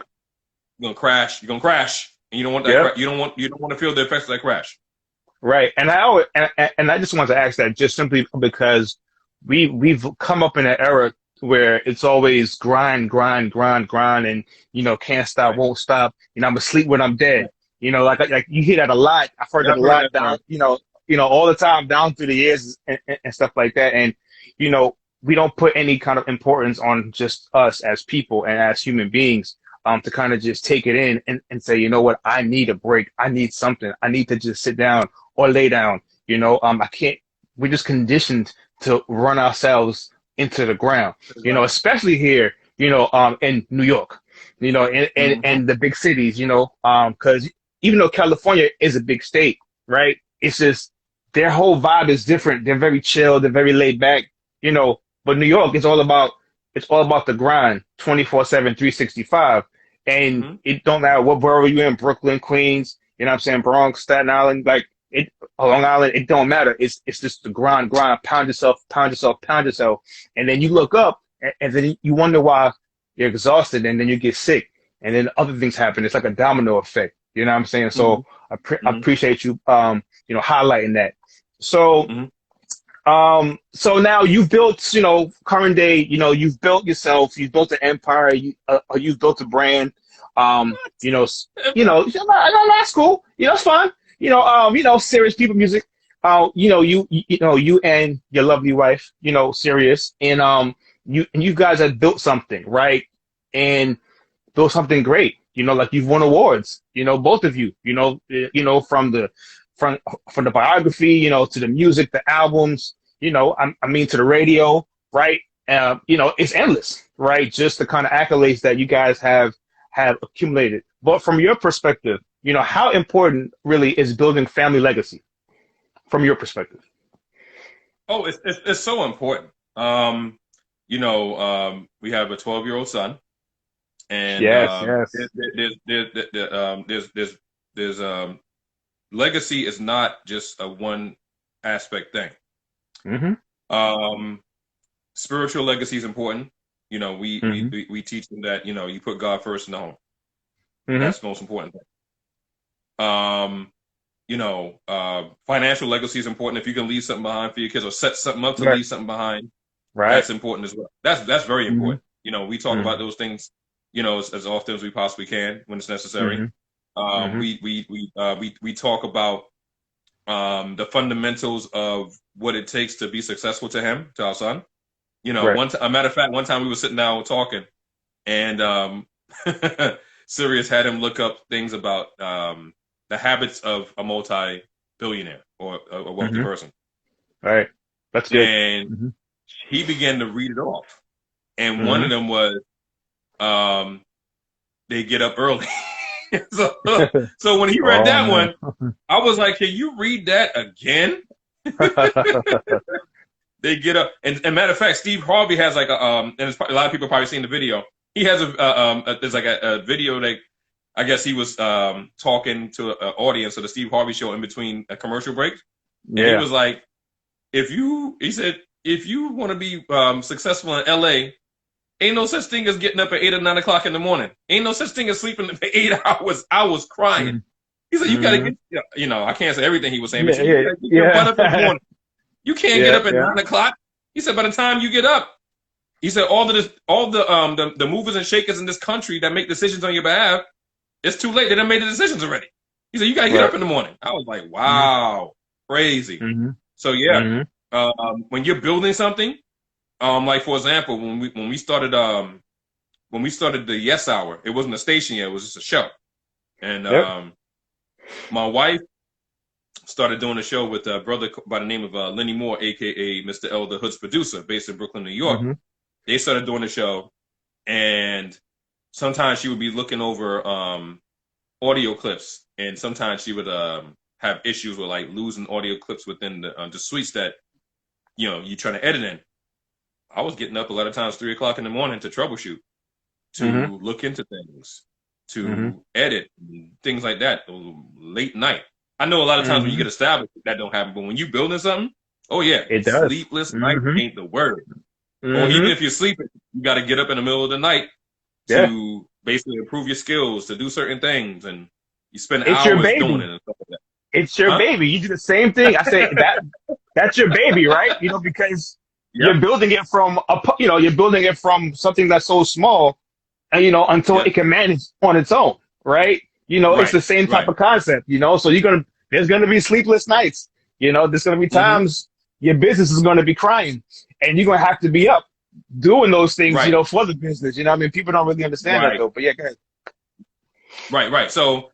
you're gonna crash. You're gonna crash, and you don't want that. Yep. You don't want to feel the effects of that crash. Right. And I just want to ask that just simply because we've come up in an era where it's always grind, grind, grind, grind, and can't stop, Right. won't stop. I'm asleep when I'm dead. Right. Like you hear that a lot. I've heard Yeah, that a I've heard lot that down, term. all the time down through the years and stuff like that. And we don't put any kind of importance on just us as people and as human beings to kind of just take it in and say, you know what, I need a break. I need something. I need to just sit down or lay down. I can't. We're just conditioned to run ourselves into the ground. Right. Especially here. In New York. Mm-hmm. And the big cities. Because even though California is a big state, right? It's just their whole vibe is different. They're very chill. They're very laid back. But New York is all about the grind, 24/7, 365. And Mm-hmm. it don't matter what borough you're in, Brooklyn, Queens, you know what I'm saying, Bronx, Staten Island, like it, Long Island, it don't matter. It's just the grind, grind, pound yourself, pound yourself, pound yourself. And then you look up and then you wonder why you're exhausted and then you get sick. And then other things happen. It's like a domino effect. You know what I'm saying? Mm-hmm. So I appreciate you, highlighting that. So, Mm-hmm. so now you've built, current day, you've built yourself, you've built an empire, you've built a brand. That's cool. It's fine. Serious people music. You and your lovely wife, serious, and you guys have built something, right? And built something great. Like you've won awards. Both of you. From from the biography, to the music, the albums. I mean, to the radio, right? It's endless, right? Just the kind of accolades that you guys have accumulated. But from your perspective, how important really is building family legacy from your perspective? Oh, it's so important. We have a 12-year-old son, and Yes, yes. there's legacy is not just a one aspect thing. Mm-hmm. Um, Spiritual legacy is important. We, Mm-hmm. we we teach them that you put God first in the home. Mm-hmm. That's the most important thing. Financial legacy is important. If you can leave something behind for your kids or set something up to Right. leave something behind, Right. that's important as well. That's very Mm-hmm. important. We talk Mm-hmm. about those things, as often as we possibly can when it's necessary. Mm-hmm. Mm-hmm. We talk about the fundamentals of what it takes to be successful to our son. Right. A matter of fact, one time we were sitting down talking, and Sirius had him look up things about the habits of a multi billionaire or a wealthy Mm-hmm. person. Right. That's good. And Mm-hmm. he began to read it off. And one of Mm-hmm. them was, they get up early. so, so when he read Oh that man. one, I was like, can you read that again? They get up, and matter of fact, Steve Harvey has like and a lot of people probably seen the video. He has there's like a video that I guess he was talking to an audience of the Steve Harvey show in between a commercial break, and he Yeah. was like, he said, if you want to be successful in LA, ain't no such thing as getting up at 8 or 9 o'clock in the morning. Ain't no such thing as sleeping for 8 hours. I was crying. He said, you got to Mm-hmm. get, I can't say everything he was saying, but Yeah. you Yeah. got to get your butt up in the Yeah. morning. You can't get Yeah. up at Yeah. 9 o'clock. He said, by the time you get up, he said, all the movers and shakers in this country that make decisions on your behalf, it's too late. They done made the decisions already. He said, you got to get Right. up in the morning. I was like, Mm-hmm. wow, crazy. Mm-hmm. So yeah, Mm-hmm. when you're building something, like for example, when we started the Yes Hour, it wasn't a station yet; it was just a show. And Yep. my wife started doing a show with a brother by the name of Lenny Moore, aka Mr. L, the Hood's producer, based in Brooklyn, New York. Mm-hmm. They started doing the show, and sometimes she would be looking over audio clips, and sometimes she would have issues with like losing audio clips within the suites that you're trying to edit in. I was getting up a lot of times 3 o'clock in the morning to troubleshoot, Mm-hmm. to look into things, Mm-hmm. to edit, things like that. Late night. I know a lot of times when you Mm-hmm. get established, that don't happen. But when you building something, oh yeah, It does. sleepless night Mm-hmm. ain't the word. Or even Mm-hmm. if you're sleeping, you got to get up in the middle of the night Yeah. to basically improve your skills, to do certain things, and you spend It's your hours doing baby. it and stuff like that. It's your Huh? baby. You do the same thing. I say that's your baby, right? Because Yep. you're building it from you're building it from something that's so small, and until Yep. it can manage on its own, right? It's Right. the same type Right. of concept, so there's gonna be sleepless nights. There's gonna be Hmm. times your business is gonna be crying, and you're gonna have to be up doing those things, Right. for the business. I mean, people don't really understand that Right. though. But yeah, go ahead. Right. Right. So,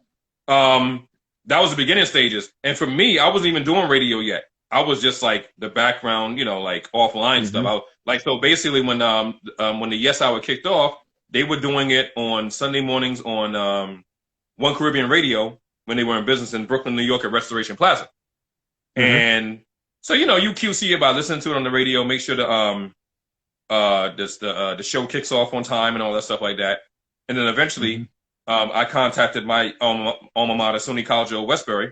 that was the beginning stages, and for me, I wasn't even doing radio yet. I was just like the background, like offline stuff. Hmm. So basically when the Yes Hour kicked off, they were doing it on Sunday mornings on One Caribbean Radio when they were in business in Brooklyn, New York at Restoration Plaza. Hmm. And so you QC it by listening to it on the radio, make sure the show kicks off on time and all that stuff like that. And then eventually, I contacted my alma mater, SUNY College of Westbury,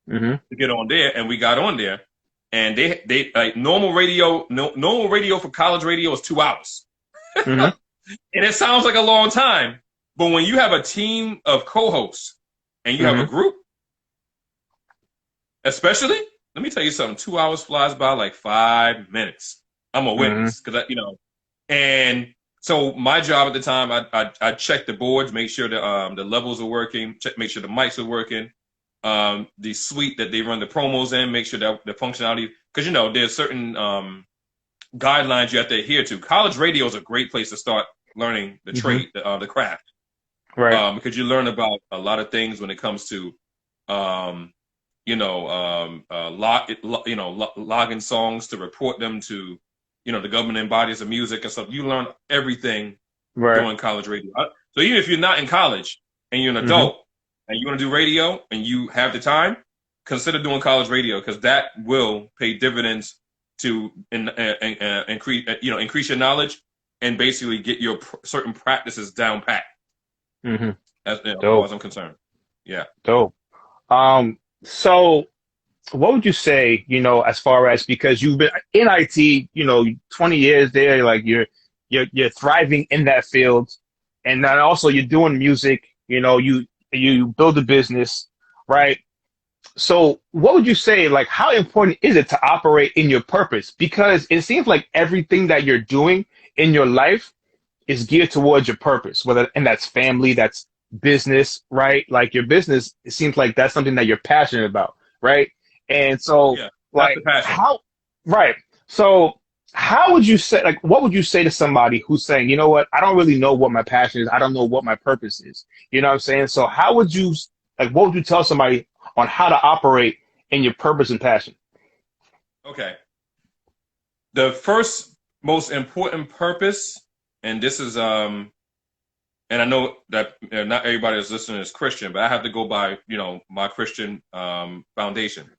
Hmm. to get on there, and we got on there. And they like normal radio for college radio is 2 hours, Hmm. and it sounds like a long time. But when you have a team of co-hosts and you have a group, especially, let me tell you something. 2 hours flies by like 5 minutes. I'm a witness because and so my job at the time, I checked the boards, make sure the levels are working, make sure the mics are working, the suite that they run the promos in, make sure that the functionality, because there's certain guidelines you have to adhere to. College radio is a great place to start learning the trade, the craft, Right. because you learn about a lot of things when it comes to logging songs, to report them to the governing bodies of music and stuff. You learn everything Right. doing college radio. So even if you're not in college and you're an adult and you want to do radio and you have the time, consider doing college radio, because that will pay dividends to increase your knowledge and basically get your certain practices down pat. As far as I'm concerned. Yeah. Dope. So what would you say, as far as, because you've been in IT, 20 years there, like you're thriving in that field, and then also you're doing music, you build a business, right? So what would you say, like, how important is it to operate in your purpose? Because it seems like everything that you're doing in your life is geared towards your purpose, and that's family, that's business, right? Like your business, it seems like that's something that you're passionate about, right? And so, Yeah. That's like, the passion. right? So, how would you say, like, what would you say to somebody who's saying, you know what, I don't really know what my passion is, I don't know what my purpose is, you know what I'm saying? So, how would you, like, what would you tell somebody on how to operate and your purpose and passion? Okay. The first most important purpose, and this is and I know that not everybody that's listening is Christian, but I have to go by, my Christian foundation.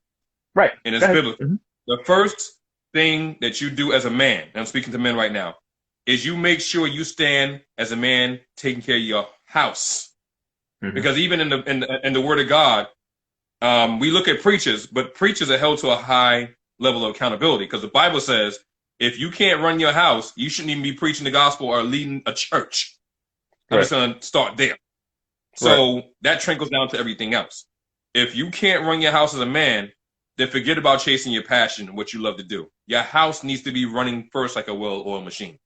Right. And Go it's ahead. biblical. The first thing that you do as a man, and I'm speaking to men right now, is you make sure you stand as a man taking care of your house. Because even in the Word of God, we look at preachers, but preachers are held to a high level of accountability. Because the Bible says, if you can't run your house, you shouldn't even be preaching the gospel or leading a church. I'm just going to start there. So that trickles down to everything else. If you can't run your house as a man, then forget about chasing your passion, what you love to do. Your house needs to be running first like a well-oiled machine.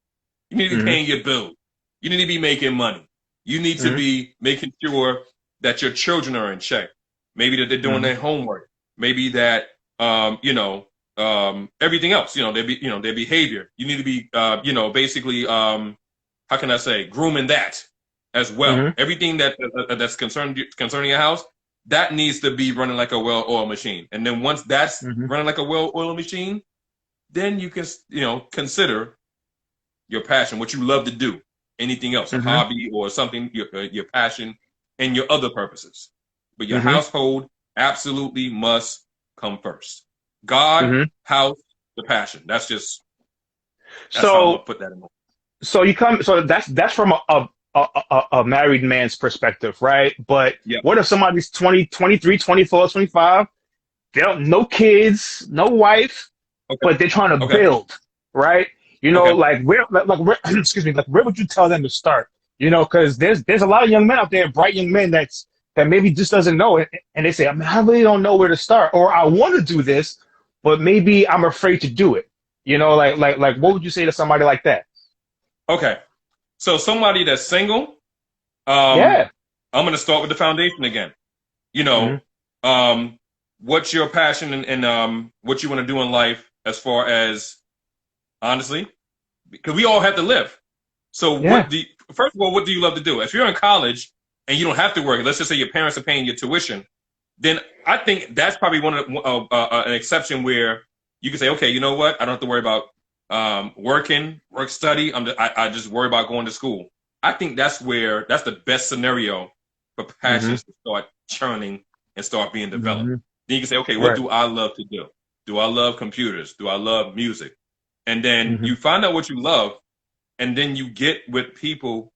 You need to be paying your bills. You need to be making money. You need to be making sure that your children are in check. Maybe that they're doing their homework. Maybe that everything else. Their behavior. You need to be basically how can I say, grooming that as well. Everything that's concerning your house, that needs to be running like a well-oiled machine. And then once that's running like a well-oiled machine, then you can consider your passion, what you love to do, anything else, a hobby or something, your passion, and your other purposes. But your household absolutely must come first. God, house, the passion. That's how I'm gonna put that in. So that's from a married man's perspective, right? But what if somebody's 20, 23, 24, 25? They don't, no kids, no wife, but they're trying to build, right? Like where excuse me, like where would you tell them to start? Because there's a lot of young men out there, bright young men that maybe just doesn't know it, and they say, I mean, I really don't know where to start, or I want to do this, but maybe I'm afraid to do it. Like what would you say to somebody like that? Okay, so somebody that's single, Yeah. I'm going to start with the foundation again. What's your passion and what you want to do in life as far as, honestly, because we all have to live. So first of all, what do you love to do? If you're in college and you don't have to work, let's just say your parents are paying your tuition, then I think that's probably one of an exception where you can say, okay, you know what? I don't have to worry about work study. I just worry about going to school. I think that's the best scenario for passions to start churning and start being developed. Then you can say, okay, what do I love to do? Do I love computers? Do I love music? And then you find out what you love, and then you get with people,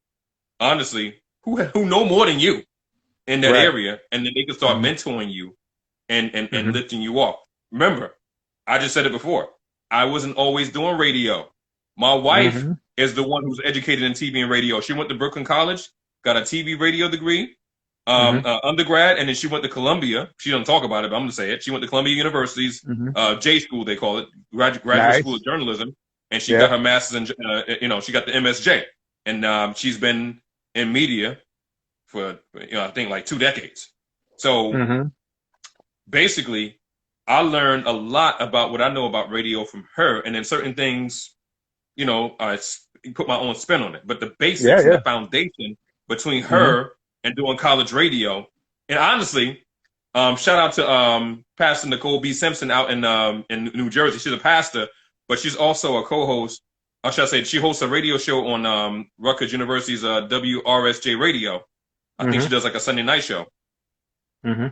honestly, who know more than you in that area, and then they can start mentoring you and lifting you up. Remember, I just said it before. I wasn't always doing radio. My wife is the one who's educated in TV and radio. She went to Brooklyn College, got a TV radio degree, undergrad, and then she went to Columbia. She doesn't talk about it, but I'm going to say it. She went to Columbia University's J School, they call it, graduate school of journalism, and she got her master's in, she got the MSJ, and she's been in media for, I think like 2 decades. So basically, I learned a lot about what I know about radio from her, and then certain things, I put my own spin on it. But the basics and the foundation between her and doing college radio, and honestly, shout out to Pastor Nicole B. Simpson out in New Jersey. She's a pastor, but she's also a co-host. Or should I say, she hosts a radio show on Rutgers University's WRSJ Radio. I think she does like a Sunday night show.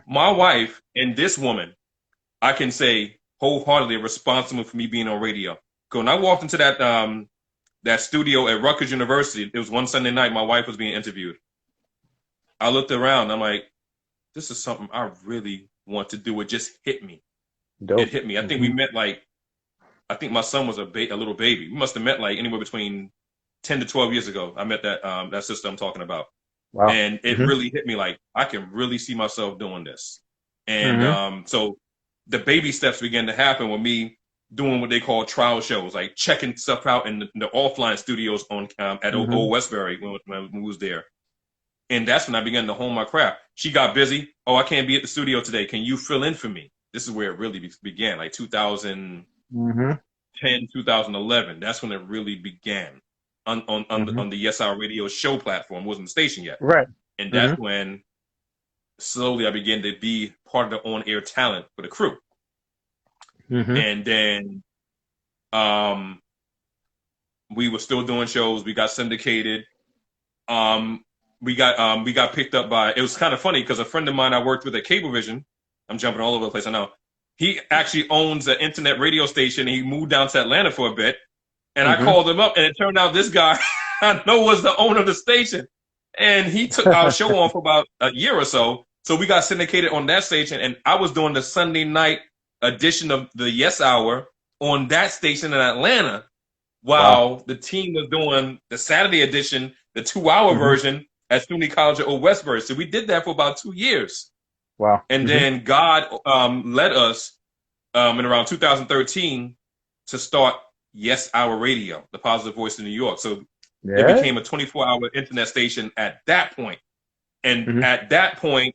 My wife and this woman, I can say wholeheartedly responsible for me being on radio. When I walked into that studio at Rutgers University, it was one Sunday night, my wife was being interviewed. I looked around, I'm like, this is something I really want to do. It just hit me. Dope. It hit me. I think we met I think my son was a little baby. We must have met like anywhere between 10 to 12 years ago. I met that sister I'm talking about. Wow. And it really hit me like, I can really see myself doing this. And so the baby steps began to happen with me doing what they call trial shows, like checking stuff out in the offline studios at Old Westbury when we was there. And that's when I began to hone my craft. She got busy. Oh, I can't be at the studio today. Can you fill in for me? This is where it really began, like 2010, 2011. That's when it really began on the Yes Our Radio show platform. It wasn't the station yet. Right. And that's when slowly I began to be part of the on-air talent for the crew. Mm-hmm. And then um, we were still doing shows. We got syndicated. Um, we got picked up by. It was kind of funny because a friend of mine I worked with at Cablevision. I'm jumping all over the place. I know. He actually owns an internet radio station. He moved down to Atlanta for a bit, and I Mm-hmm. called him up, and it turned out this guy I know was the owner of the station, and he took our show on for about a year or so. So we got syndicated on that station, and I was doing the Sunday night edition of the Yes Hour on that station in Atlanta, Wow. while the team was doing the Saturday edition, the 2 hour Mm-hmm. version at SUNY College of Old Westbury. So we did that for about 2 years. Wow. And Mm-hmm. then God led us in around 2013 to start Yes Hour Radio, the positive voice in New York. So it Yeah. became a 24-hour internet station at that point. And Mm-hmm. at that point,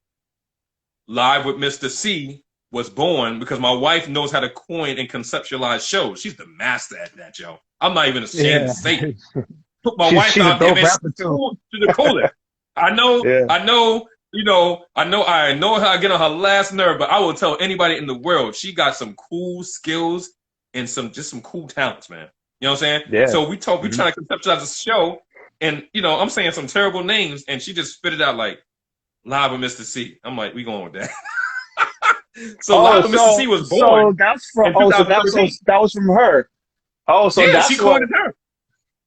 Live with Mr. C was born because my wife knows how to coin and conceptualize shows. She's the master at that, Joe. I'm not even ashamed to Yeah. say it. Put my She's wife she's a out there, dope man. rapper She's too. cool to the coolest. I know, Yeah. I know, I know how I get on her last nerve, but I will tell anybody in the world she got some cool skills and some cool talents, man. You know what I'm saying? Yeah. So we Mm-hmm. trying to conceptualize a show, and I'm saying some terrible names, and she just spit it out like Live with Mr. C. I'm like, we going with that. So Oh, Live with Mr. C was born that's from in 2013. that was from her. Oh, so Yeah, she that's what. coined it her.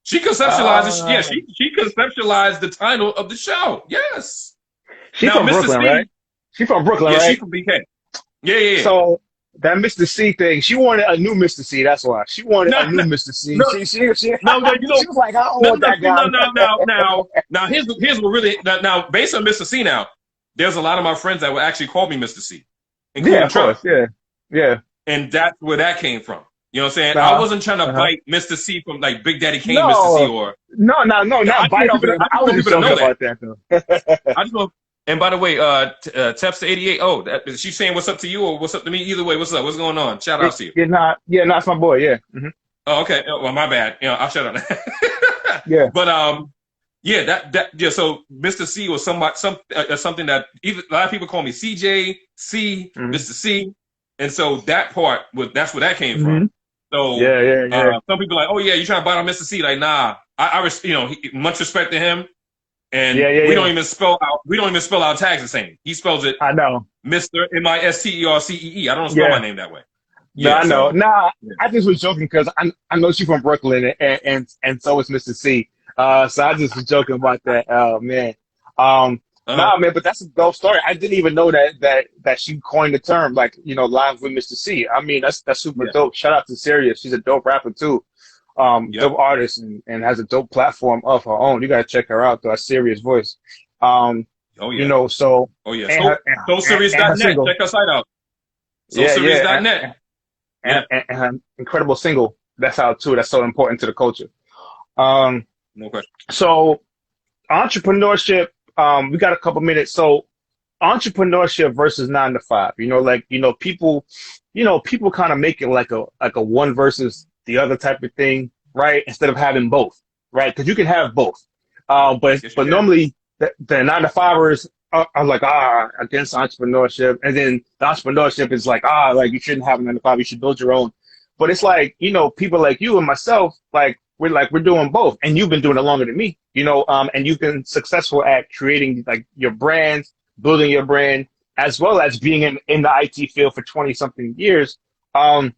She conceptualized. Yeah, Uh, she conceptualized the title of the show. Yes. she Now, from Mr. Brooklyn, C. right? She from Brooklyn, Yeah, she right? from BK. Yeah, yeah, yeah. So that Mr. C thing, she wanted a new Mr. C. That's why she wanted No, a new Mr. C. no, She no, no. she was like, I don't No, want no, that see, guy. now. Here's what really. Now, based on Mr. C. Now, there's a lot of my friends that would actually call me Mr. C, Yeah, including of course. Trevor, Yeah, yeah. and that's where that came from. You know what I'm saying? I Uh-huh. wasn't trying to Uh-huh. bite Mr. C from like Big Daddy Kane, Mr. C, No, or no, I not just bite want off people of to, it. I I just was want just people to joking know that. about that though. I just want. And by the way, Teps 88. Oh, is she saying what's up to you or what's up to me? Either way, what's up? What's going on? Shout out to you. Yeah, not my boy. Yeah. Hmm. Oh, okay. Oh, well, my bad. I'll shut up. Yeah. But yeah, yeah. So Mr. C was something that even a lot of people call me CJ C, Hmm. Mr. C, and so that part that's where that came from. Hmm. So Yeah, yeah, yeah. some people are like, oh yeah, you trying to bite on Mr. C? Like, nah. Much respect to him. Yeah, And yeah, we yeah. don't even spell our tags the same. He spells it I know. Mr. Mistercee. I don't spell my Yeah. name that way. No, Yeah, I know. so Nah, yeah. I just was joking because I know she's from Brooklyn and so is Mr. C. So I just was joking about that. Oh man. Uh-huh. Nah, man, but that's a dope story. I didn't even know that she coined the term, like, live with Mr. C. I mean, that's super Yeah. dope. Shout out to Sirius. She's a dope rapper too. Yep. Dope artist and has a dope platform of her own. You gotta check her out though. A serious voice. Um, Oh yeah. so Oh yeah. and So her and, and her SoSerious.net. single. Check our site out. Yeah, yeah. SoSerious.net. Yeah. And her incredible single that's out too. That's so important to the culture. Um, No question. so entrepreneurship. We got a couple minutes. So entrepreneurship versus 9 to 5. People kind of make it like a one versus the other type of thing, right? Instead of having both, right? Because you can have both. But Yes, you but can. normally the 9 to 5ers are like against entrepreneurship, and then the entrepreneurship is like you shouldn't have a 9 to 5. You should build your own. But it's like people like you and myself, like we're doing both, and you've been doing it longer than me, and you've been successful at creating like your brands, building your brand, as well as being in the IT field for 20 something years. Um,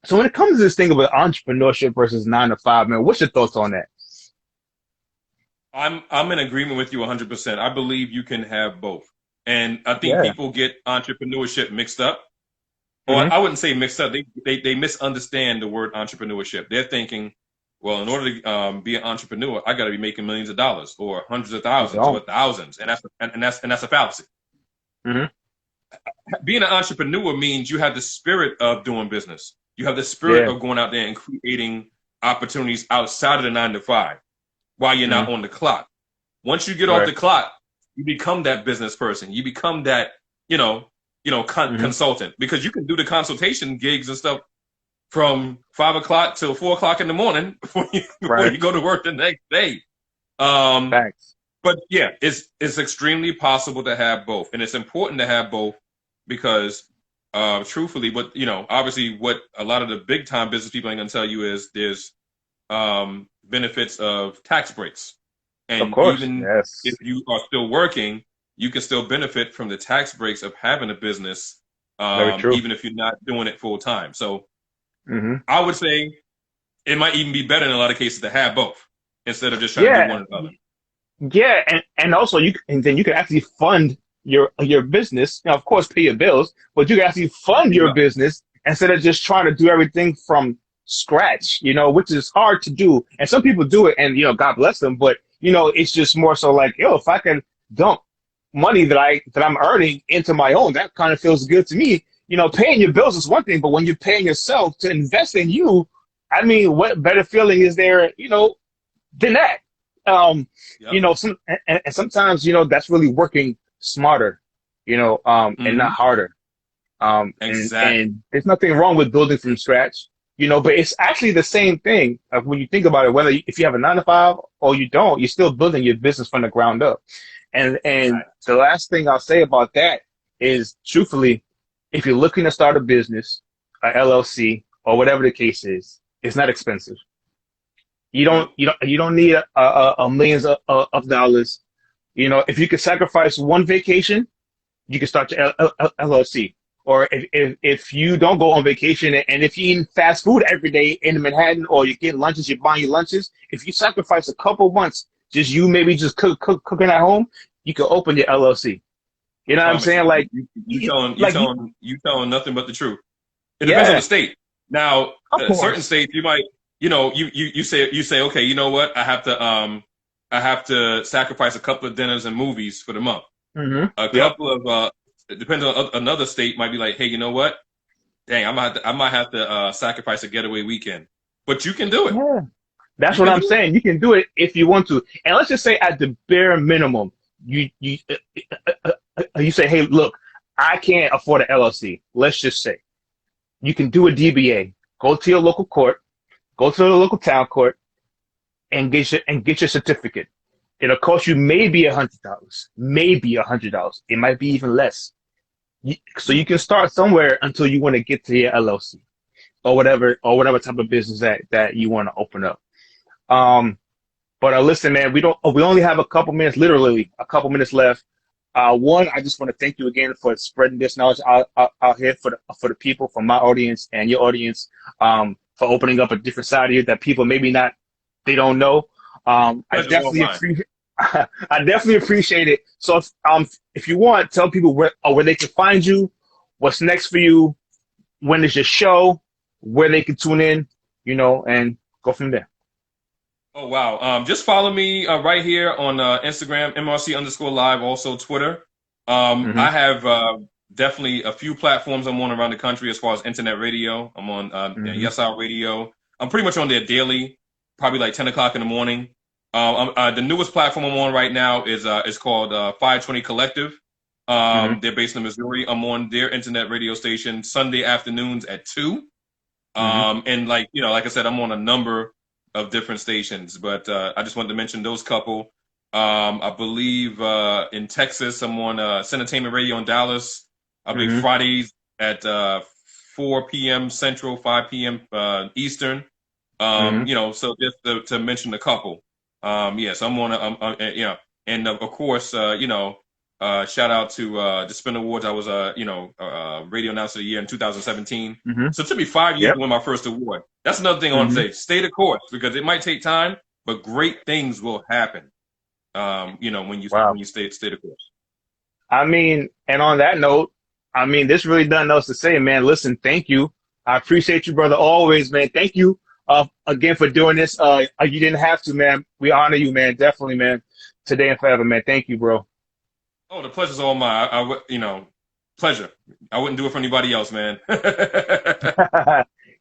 so when it comes to this thing about entrepreneurship versus 9 to 5, man, what's your thoughts on that? I'm in agreement with you 100%. I believe you can have both. And I think Yeah. people get entrepreneurship mixed up. Or Hmm. I wouldn't say mixed up. They misunderstand the word entrepreneurship. They're thinking, well, in order to be an entrepreneur, I got to be making millions of dollars or hundreds of thousands or Don't. thousands, and that's a fallacy. Hmm. Being an entrepreneur means you have the spirit of doing business. You have the spirit Yeah. of going out there and creating opportunities outside of the 9 to 5 while you're Hmm. not on the clock. Once you get off Right. the clock, you become that business person. You become that, Hmm. consultant, because you can do the consultation gigs and stuff from 5 o'clock till 4 o'clock in the morning before Right. you go to work the next day. Um, Facts. but yeah, it's extremely possible to have both, and it's important to have both because truthfully, but obviously, what a lot of the big time business people ain't gonna tell you is there's benefits of tax breaks, Of and course. even if Yes. you are still working, you can still benefit from the tax breaks of having a business, Very true. even if you're not doing it full time. So Hmm. I would say it might even be better in a lot of cases to have both instead of just trying to do Yeah. one or the other. Yeah. And also and then you can actually fund your business. Now, of course, pay your bills, but you can actually fund There you your go. business instead of just trying to do everything from scratch, which is hard to do. And some people do it and, God bless them, but, it's just more so like, yo, if I can dump money that I'm earning into my own, that kind of feels good to me. Paying your bills is one thing, but when you're paying yourself to invest in you, I mean, what better feeling is there, than that? Um, Yep. and sometimes, that's really working smarter, and not Hmm. harder. Exactly. And there's nothing wrong with building from scratch, but it's actually the same thing. When you think about it, if you have a 9 to 5 or you don't, you're still building your business from the ground up. And Exactly. the last thing I'll say about that is, truthfully, if you're looking to start a business, a LLC, or whatever the case is, it's not expensive. Nope. You don't need a millions of dollars. If you could sacrifice one vacation, you can start your LLC. Or if you don't go on vacation, and if you're eating fast food every day in Manhattan, or you're getting lunches, you're buying your lunches, if you sacrifice a couple months, just you maybe just cooking at home, you can open your LLC. You I know what I'm promise saying? you, Like, like you telling nothing but the truth. It depends on the yeah, state. Now, of certain course. states you might, you say, okay, you know what? I have to sacrifice a couple of dinners and movies for the month. Hmm. A Yep. couple of it depends on another state might be like, hey, you know what? Dang, I might have to sacrifice a getaway weekend. But you can do it. Yeah. That's You what can I'm do it. saying. You can do it if you want to. And let's just say at the bare minimum, you say, hey, look, I can't afford an LLC. Let's just say you can do a DBA. Go to your local court, go to the local town court, and get your certificate. It'll cost you maybe $100, maybe $100. It might be even less. So you can start somewhere until you want to get to your LLC or whatever type of business that you want to open up. Um, But listen, man, we only have a couple minutes, literally a couple minutes left. One, I just want to thank you again for spreading this knowledge out here for the people, for my audience and your audience, for opening up a different side of you that people maybe not they don't know. I Pleasure's all definitely mine. appreciate I definitely appreciate it. So if you want, tell people where they can find you, what's next for you, when is your show, where they can tune in, and go from there. Oh wow. Just follow me right here on Instagram, MRC_live, also Twitter. Hmm. I have definitely a few platforms I'm on around the country as far as internet radio. I'm on Hmm. Yes Our Radio. I'm pretty much on there daily, probably like 10 o'clock in the morning. The newest platform I'm on right now is called 520 Collective. Hmm. They're based in Missouri. I'm on their internet radio station Sunday afternoons at 2. Hmm. And like I said, I'm on a number of different stations, but I just wanted to mention those couple. I believe in Texas, I'm on Centertainment Radio in Dallas. I believe Hmm. Fridays at 4 p.m. Central, 5 p.m. Eastern. Hmm. So just to mention a couple. Yes, I'm on. And of course, shout out to the Spin Awards. I was radio announcer of the year in 2017. Hmm. So it took me 5 years Yep. to win my first award. That's another thing I want to Hmm. say. Stay the course because it might take time, but great things will happen. When Wow. you stay the course. I mean, and on that note, I mean, there's really nothing else to say, man. Listen, thank you. I appreciate you, brother, always, man. Thank you again for doing this. You didn't have to, man. We honor you, man. Definitely, man. Today and forever, man. Thank you, bro. Oh, the pleasure's all mine. Pleasure. I wouldn't do it for anybody else, man.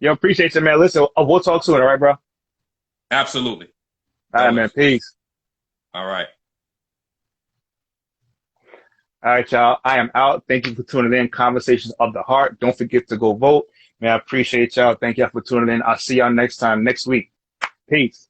Yo, appreciate you, man. Listen, we'll talk soon, all right, bro? All Absolutely. right, man. Always. Peace. All right. All right, y'all. I am out. Thank you for tuning in. Conversations of the Heart. Don't forget to go vote. Man, I appreciate y'all. Thank y'all for tuning in. I'll see y'all next time, next week. Peace.